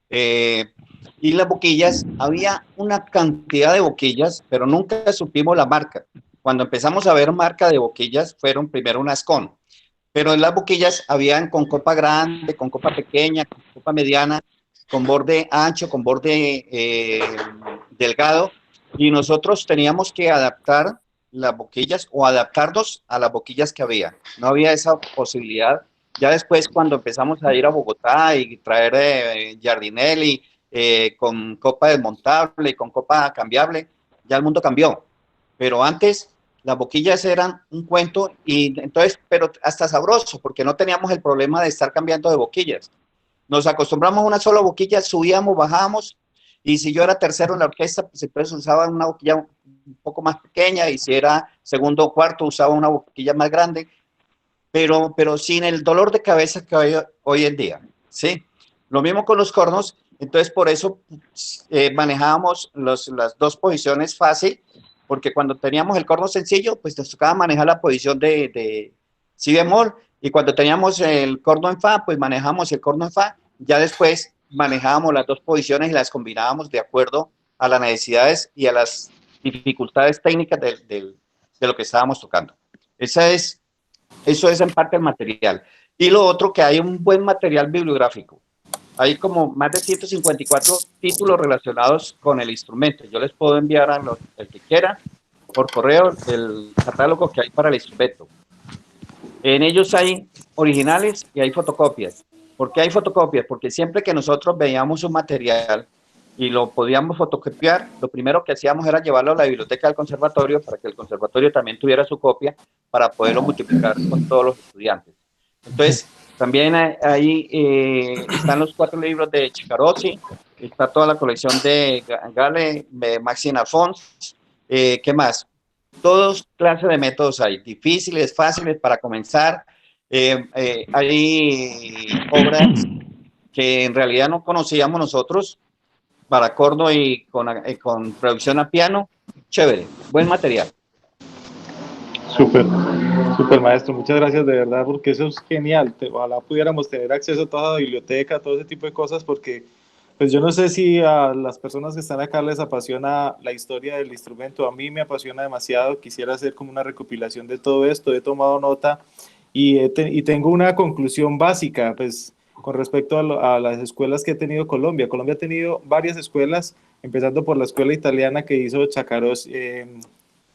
Y las boquillas, había una cantidad de boquillas, pero nunca supimos la marca. Cuando empezamos a ver marca de boquillas, fueron primero unas con, pero en las boquillas habían con copa grande, con copa pequeña, con copa mediana, con borde ancho, con borde delgado, y nosotros teníamos que adaptar las boquillas o adaptarnos a las boquillas que había. No había esa posibilidad. Ya después, cuando empezamos a ir a Bogotá y traer Giardinelli con copa desmontable y con copa cambiable, ya el mundo cambió. Pero antes las boquillas eran un cuento y entonces, pero hasta sabroso, porque no teníamos el problema de estar cambiando de boquillas. Nos acostumbramos a una sola boquilla, subíamos, bajábamos, y si yo era tercero en la orquesta, pues entonces usaba una boquilla un poco más pequeña, y si era segundo o cuarto, usaba una boquilla más grande, pero sin el dolor de cabeza que hay hoy en día, ¿sí? Lo mismo con los cornos, entonces por eso manejábamos las dos posiciones fácil, porque cuando teníamos el corno sencillo, pues nos tocaba manejar la posición de si bemol, y cuando teníamos el corno en fa, pues manejamos el corno en fa, ya después manejábamos las dos posiciones y las combinábamos de acuerdo a las necesidades y a las dificultades técnicas de lo que estábamos tocando. Eso es en parte el material. Y lo otro, que hay un buen material bibliográfico. Hay como más de 154 títulos relacionados con el instrumento. Yo les puedo enviar a el que quiera por correo el catálogo que hay para el instrumento. En ellos hay originales y hay fotocopias. ¿Por qué hay fotocopias? Porque siempre que nosotros veíamos un material y lo podíamos fotocopiar, lo primero que hacíamos era llevarlo a la biblioteca del conservatorio para que el conservatorio también tuviera su copia para poderlo multiplicar con todos los estudiantes. Entonces, también ahí están los 4 libros de Chicarozzi, está toda la colección de Gale, de Maxine Alphonse, ¿qué más? Todos clases de métodos hay, difíciles, fáciles para comenzar. Hay obras que en realidad no conocíamos nosotros, para corno y con producción a piano, chévere, buen material. Súper, súper maestro, muchas gracias de verdad, porque eso es genial. Ojalá pudiéramos tener acceso a toda la biblioteca, a todo ese tipo de cosas, porque pues yo no sé si a las personas que están acá les apasiona la historia del instrumento. A mí me apasiona demasiado, quisiera hacer como una recopilación de todo esto, he tomado nota y tengo una conclusión básica, pues con respecto a las escuelas que ha tenido Colombia. Colombia ha tenido varias escuelas, empezando por la escuela italiana que hizo Chacaros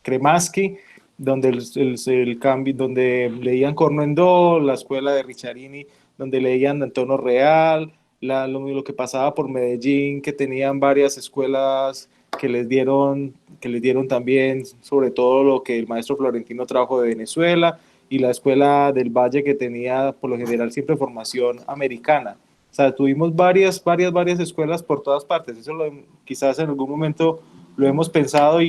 Cremaschi, donde el cambio, donde leían corno en do, la escuela de Ricciarini, donde leían en tono real, lo que pasaba por Medellín, que tenían varias escuelas que les dieron también, sobre todo lo que el maestro Florentino trajo de Venezuela, y la escuela del Valle, que tenía por lo general siempre formación americana. O sea, tuvimos varias escuelas por todas partes. Eso quizás en algún momento lo hemos pensado,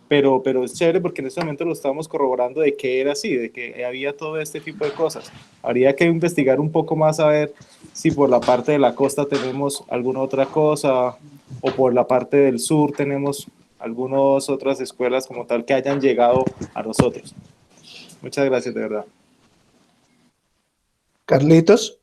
pero es chévere porque en este momento lo estamos corroborando de que era así, de que había todo este tipo de cosas. Habría que investigar un poco más a ver si por la parte de la costa tenemos alguna otra cosa, o por la parte del sur tenemos algunas otras escuelas como tal que hayan llegado a nosotros. Muchas gracias, de verdad. Carlitos.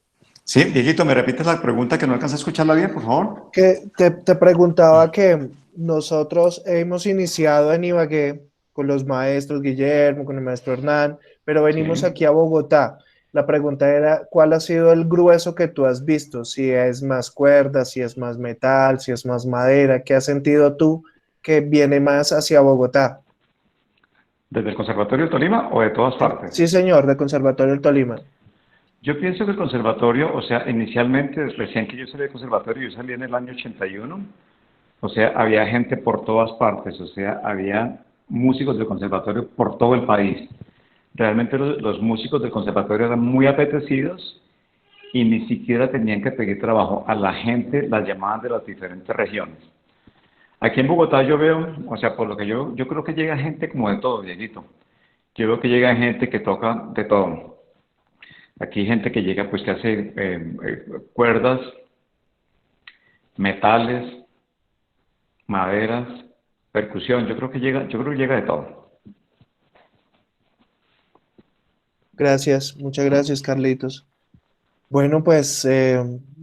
Sí, Dieguito, ¿me repites la pregunta que no alcancé a escucharla bien, por favor? Que te preguntaba que nosotros hemos iniciado en Ibagué con los maestros Guillermo, con el maestro Hernán, pero venimos Sí. aquí a Bogotá. La pregunta era, ¿cuál ha sido el grueso que tú has visto? Si es más cuerda, si es más metal, si es más madera, ¿qué has sentido tú que viene más hacia Bogotá? ¿Desde el Conservatorio de Tolima o de todas partes? Sí, señor, de Conservatorio del Tolima. Yo pienso que el conservatorio, o sea, inicialmente, recién que yo salí del conservatorio, yo salí en el año 81, o sea, había gente por todas partes, o sea, había músicos del conservatorio por todo el país. Realmente los músicos del conservatorio eran muy apetecidos y ni siquiera tenían que pedir trabajo. A la gente las llamaban de las diferentes regiones. Aquí en Bogotá yo veo, o sea, por lo que yo creo que llega gente como de todo, Dieguito. Yo veo que llega gente que toca de todo. Aquí hay gente que llega, pues, que hace cuerdas, metales, maderas, percusión. Yo creo que llega de todo. Gracias, muchas gracias, Carlitos. Bueno, pues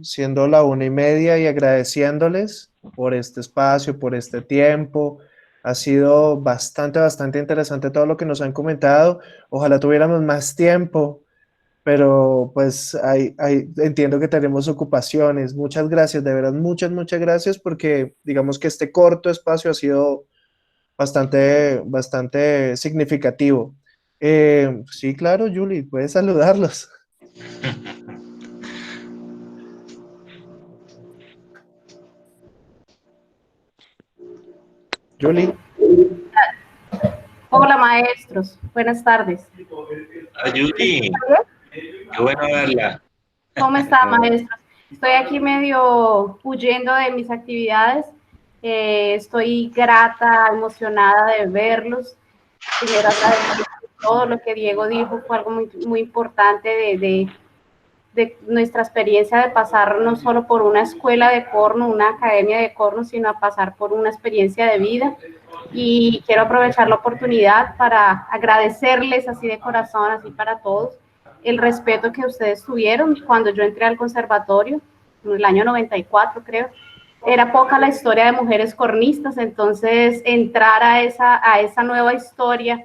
siendo la 1:30 y agradeciéndoles por este espacio, por este tiempo, ha sido bastante interesante todo lo que nos han comentado. Ojalá tuviéramos más tiempo, pero pues entiendo que tenemos ocupaciones. Muchas gracias, de verdad, muchas gracias porque digamos que este corto espacio ha sido bastante significativo. Sí, claro, Julie, puedes saludarlos. Julie. Hola maestros, buenas tardes. Ayuri, qué bueno verla. ¿Cómo está, maestros? Estoy aquí medio huyendo de mis actividades. Estoy grata, emocionada de verlos. Primero agradecer todo lo que Diego dijo, fue algo muy importante de nuestra experiencia de pasar no solo por una escuela de corno, una academia de corno, sino a pasar por una experiencia de vida. Y quiero aprovechar la oportunidad para agradecerles así de corazón, así para todos, el respeto que ustedes tuvieron cuando yo entré al conservatorio, en el año 94 creo. Era poca la historia de mujeres cornistas, entonces entrar a esa nueva historia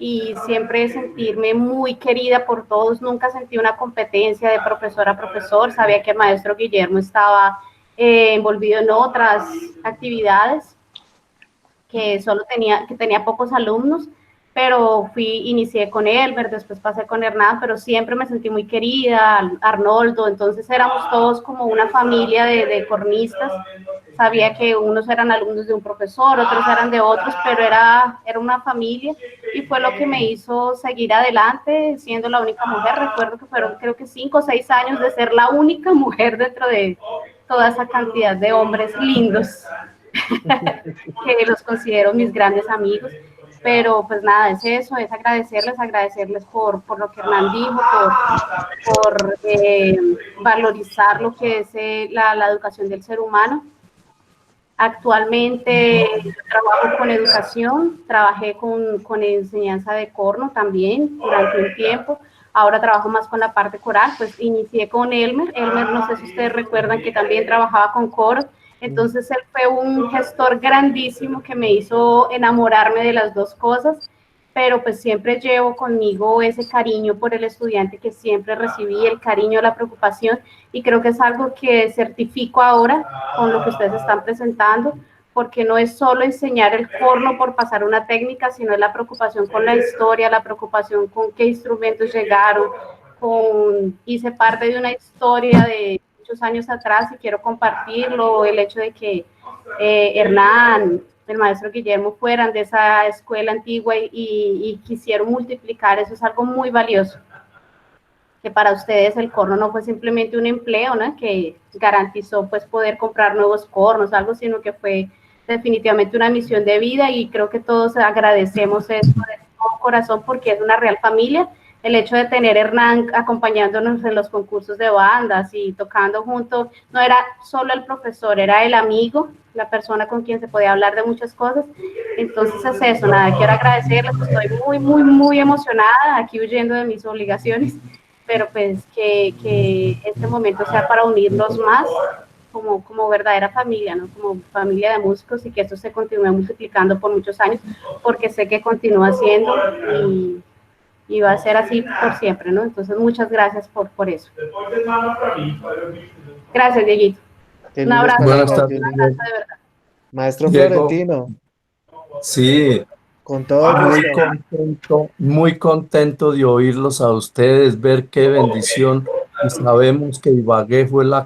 y siempre sentirme muy querida por todos, nunca sentí una competencia de profesor a profesor, sabía que el maestro Guillermo estaba envolvido en otras actividades, que tenía pocos alumnos, pero inicié con Elmer, después pasé con Hernán, pero siempre me sentí muy querida, Arnoldo, entonces éramos todos como una familia de cornistas. Sabía que unos eran alumnos de un profesor, otros eran de otros, pero era una familia, y fue lo que me hizo seguir adelante, siendo la única mujer. Recuerdo que fueron creo que 5 o 6 años de ser la única mujer dentro de toda esa cantidad de hombres lindos que los considero mis grandes amigos. Pero pues nada, es eso, es agradecerles por lo que Hernán dijo, por valorizar lo que es la educación del ser humano. Actualmente yo trabajo con educación, trabajé con enseñanza de corno también durante un tiempo. Ahora trabajo más con la parte coral, pues inicié con Elmer, no sé si ustedes recuerdan que también trabajaba con coro. Entonces él fue un gestor grandísimo que me hizo enamorarme de las dos cosas, pero pues siempre llevo conmigo ese cariño por el estudiante que siempre recibí, el cariño, la preocupación, y creo que es algo que certifico ahora con lo que ustedes están presentando, porque no es solo enseñar el corno por pasar una técnica, sino es la preocupación con la historia, la preocupación con qué instrumentos llegaron, hice parte de una historia de muchos años atrás y quiero compartirlo, el hecho de que Hernán, el maestro Guillermo fueran de esa escuela antigua y quisieron multiplicar, eso es algo muy valioso, que para ustedes el corno no fue simplemente un empleo, ¿no?, que garantizó pues poder comprar nuevos cornos, algo, sino que fue definitivamente una misión de vida, y creo que todos agradecemos eso de todo corazón porque es una real familia. El hecho de tener a Hernán acompañándonos en los concursos de bandas y tocando juntos, no era solo el profesor, era el amigo, la persona con quien se podía hablar de muchas cosas. Entonces es eso, nada, quiero agradecerles, estoy muy emocionada, aquí huyendo de mis obligaciones, pero pues que este momento sea para unirlos más como verdadera familia, ¿no? Como familia de músicos, y que esto se continúe multiplicando por muchos años, porque sé que continúa siendo y va a ser así por siempre, ¿no? Entonces, muchas gracias por eso. Gracias, Dieguito. Un abrazo. Buenas tardes. Un abrazo de verdad. Maestro Diego, Florentino, sí, con todo gusto. muy contento de oírlos a ustedes, ver qué bendición. Y sabemos que Ibagué fue la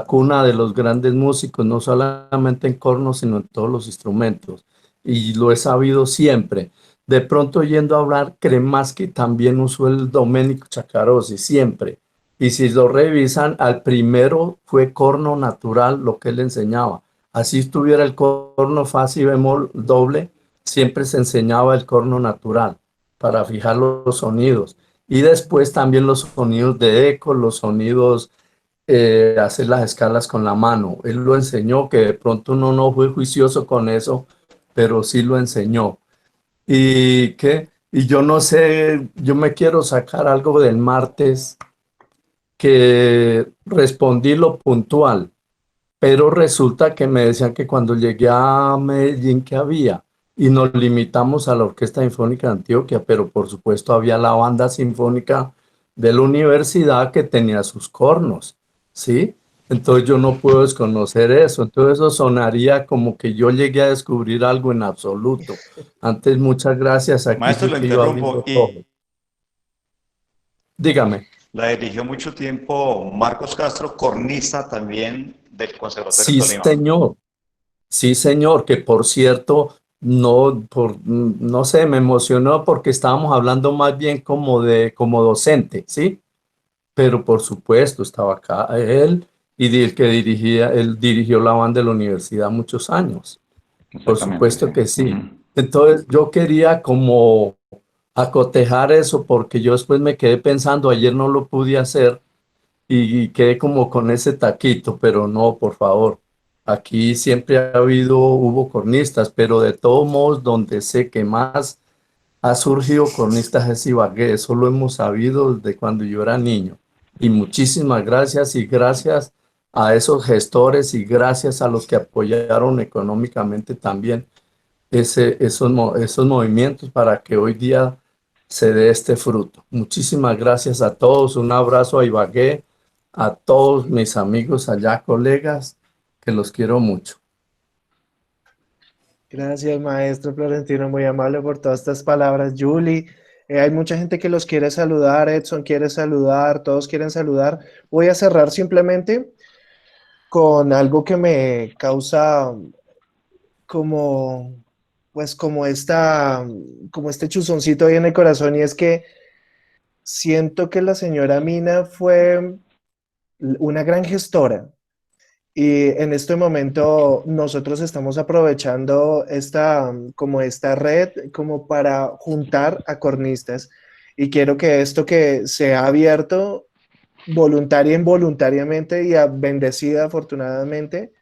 cuna de los grandes músicos, no solamente en corno, sino en todos los instrumentos. Y lo he sabido siempre. De pronto, yendo a hablar, Cremaschi también usó el Domenico Chacarossi, siempre. Y si lo revisan, al primero fue corno natural lo que él enseñaba. Así estuviera el corno fa, si bemol doble, siempre se enseñaba el corno natural para fijar los sonidos. Y después también los sonidos de eco, los sonidos, hacer las escalas con la mano. Él lo enseñó, que de pronto uno no fue juicioso con eso, pero sí lo enseñó. Y yo no sé, yo me quiero sacar algo del martes, que respondí lo puntual, pero resulta que me decían que cuando llegué a Medellín que había, y nos limitamos a la Orquesta Sinfónica de Antioquia, pero por supuesto había la banda sinfónica de la universidad que tenía sus cornos, ¿sí? Entonces yo no puedo desconocer eso. Entonces eso sonaría como que yo llegué a descubrir algo en absoluto. Antes, muchas gracias. Aquí Maestro, lo interrumpo. Dígame. La dirigió mucho tiempo Marcos Castro, cornista también del Conservatorio Sí, de Tolima. señor. Sí, señor, que por cierto, no sé, me emocionó porque estábamos hablando más bien como docente, ¿sí? Pero por supuesto estaba acá él, y él dirigió la banda de la universidad muchos años. Por supuesto sí. que sí. Entonces yo quería como acotejar eso, porque yo después me quedé pensando, ayer no lo pude hacer y quedé como con ese taquito, pero no, por favor. Aquí siempre hubo cornistas, pero de todos modos, donde sé que más ha surgido cornistas es Ibagué. Eso lo hemos sabido desde cuando yo era niño. Y muchísimas gracias, y gracias a esos gestores, y gracias a los que apoyaron económicamente también esos movimientos para que hoy día se dé este fruto. Muchísimas gracias a todos. Un abrazo a Ibagué, a todos mis amigos allá, colegas, que los quiero mucho. Gracias, maestro Florentino, muy amable por todas estas palabras. Julie, hay mucha gente que los quiere saludar, Edson quiere saludar, todos quieren saludar. Voy a cerrar simplemente con algo que me causa como, pues como este chuzoncito ahí en el corazón, y es que siento que la señora Mina fue una gran gestora. Y en este momento nosotros estamos aprovechando esta red como para juntar a cornistas, y quiero que esto que se ha abierto voluntaria e involuntariamente y bendecida afortunadamente,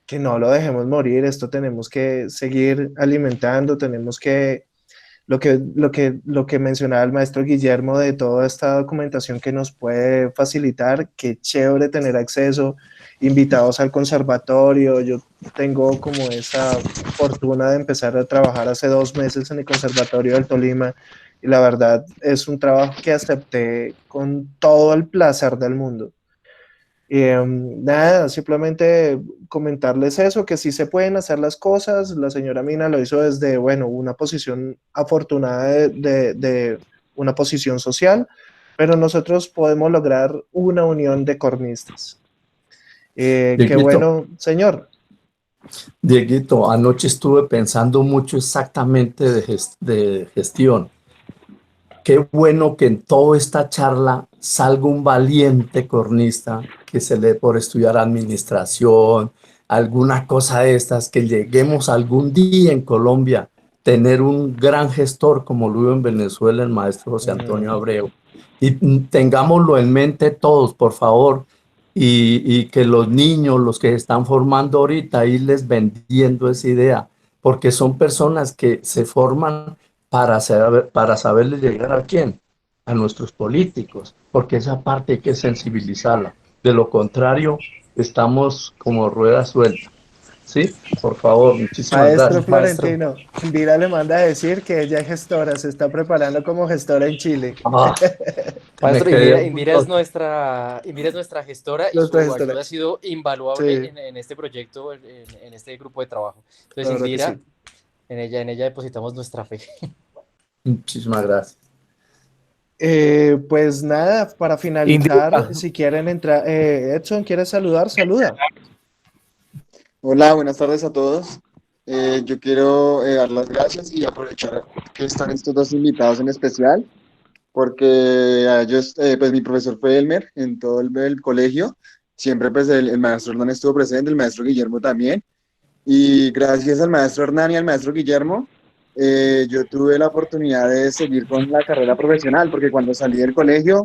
que no lo dejemos morir. Esto tenemos que seguir alimentando, tenemos que lo que mencionaba el maestro Guillermo, de toda esta documentación que nos puede facilitar. Qué chévere tener acceso, invitados al conservatorio. Yo tengo como esa fortuna de empezar a trabajar hace 2 meses en el Conservatorio del Tolima, y la verdad es un trabajo que acepté con todo el placer del mundo. Nada, simplemente comentarles eso, que sí se pueden hacer las cosas. La señora Mina lo hizo desde, bueno, una posición afortunada de una posición social, pero nosotros podemos lograr una unión de cornistas. Qué bueno, señor. Dieguito, anoche estuve pensando mucho exactamente de gestión. Qué bueno que en toda esta charla salga un valiente cornista que se le dé por estudiar administración, alguna cosa de estas, que lleguemos algún día en Colombia tener un gran gestor como lo hubo en Venezuela el maestro José Antonio Abreu. Y tengámoslo en mente todos, por favor, y que los niños, los que se están formando ahorita, irles vendiendo esa idea, porque son personas que se forman para saberle llegar a quién, a nuestros políticos, porque esa parte hay que sensibilizarla. De lo contrario, estamos como rueda suelta. ¿Sí? Por favor, muchísimas Maestro gracias. Florentino, Indira le manda a decir que ella es gestora, se está preparando como gestora en Chile. Ah, Maestro, me quedé Indira es nuestra gestora y Nuestra su gestora. ayuda ha sido invaluable Sí. en este proyecto, en este grupo de trabajo. Entonces, Claro que Indira, sí. en ella depositamos nuestra fe. muchísimas gracias. Pues nada, para finalizar, si quieren entrar, Edson, ¿quieres saludar? Saluda. Hola, buenas tardes a todos. Yo quiero dar las gracias y aprovechar que están estos dos invitados en especial, porque a ellos, pues mi profesor fue Elmer en todo el colegio. Siempre pues el maestro Hernán estuvo presente, el maestro Guillermo también. Y gracias al maestro Hernán y al maestro Guillermo, yo tuve la oportunidad de seguir con la carrera profesional, porque cuando salí del colegio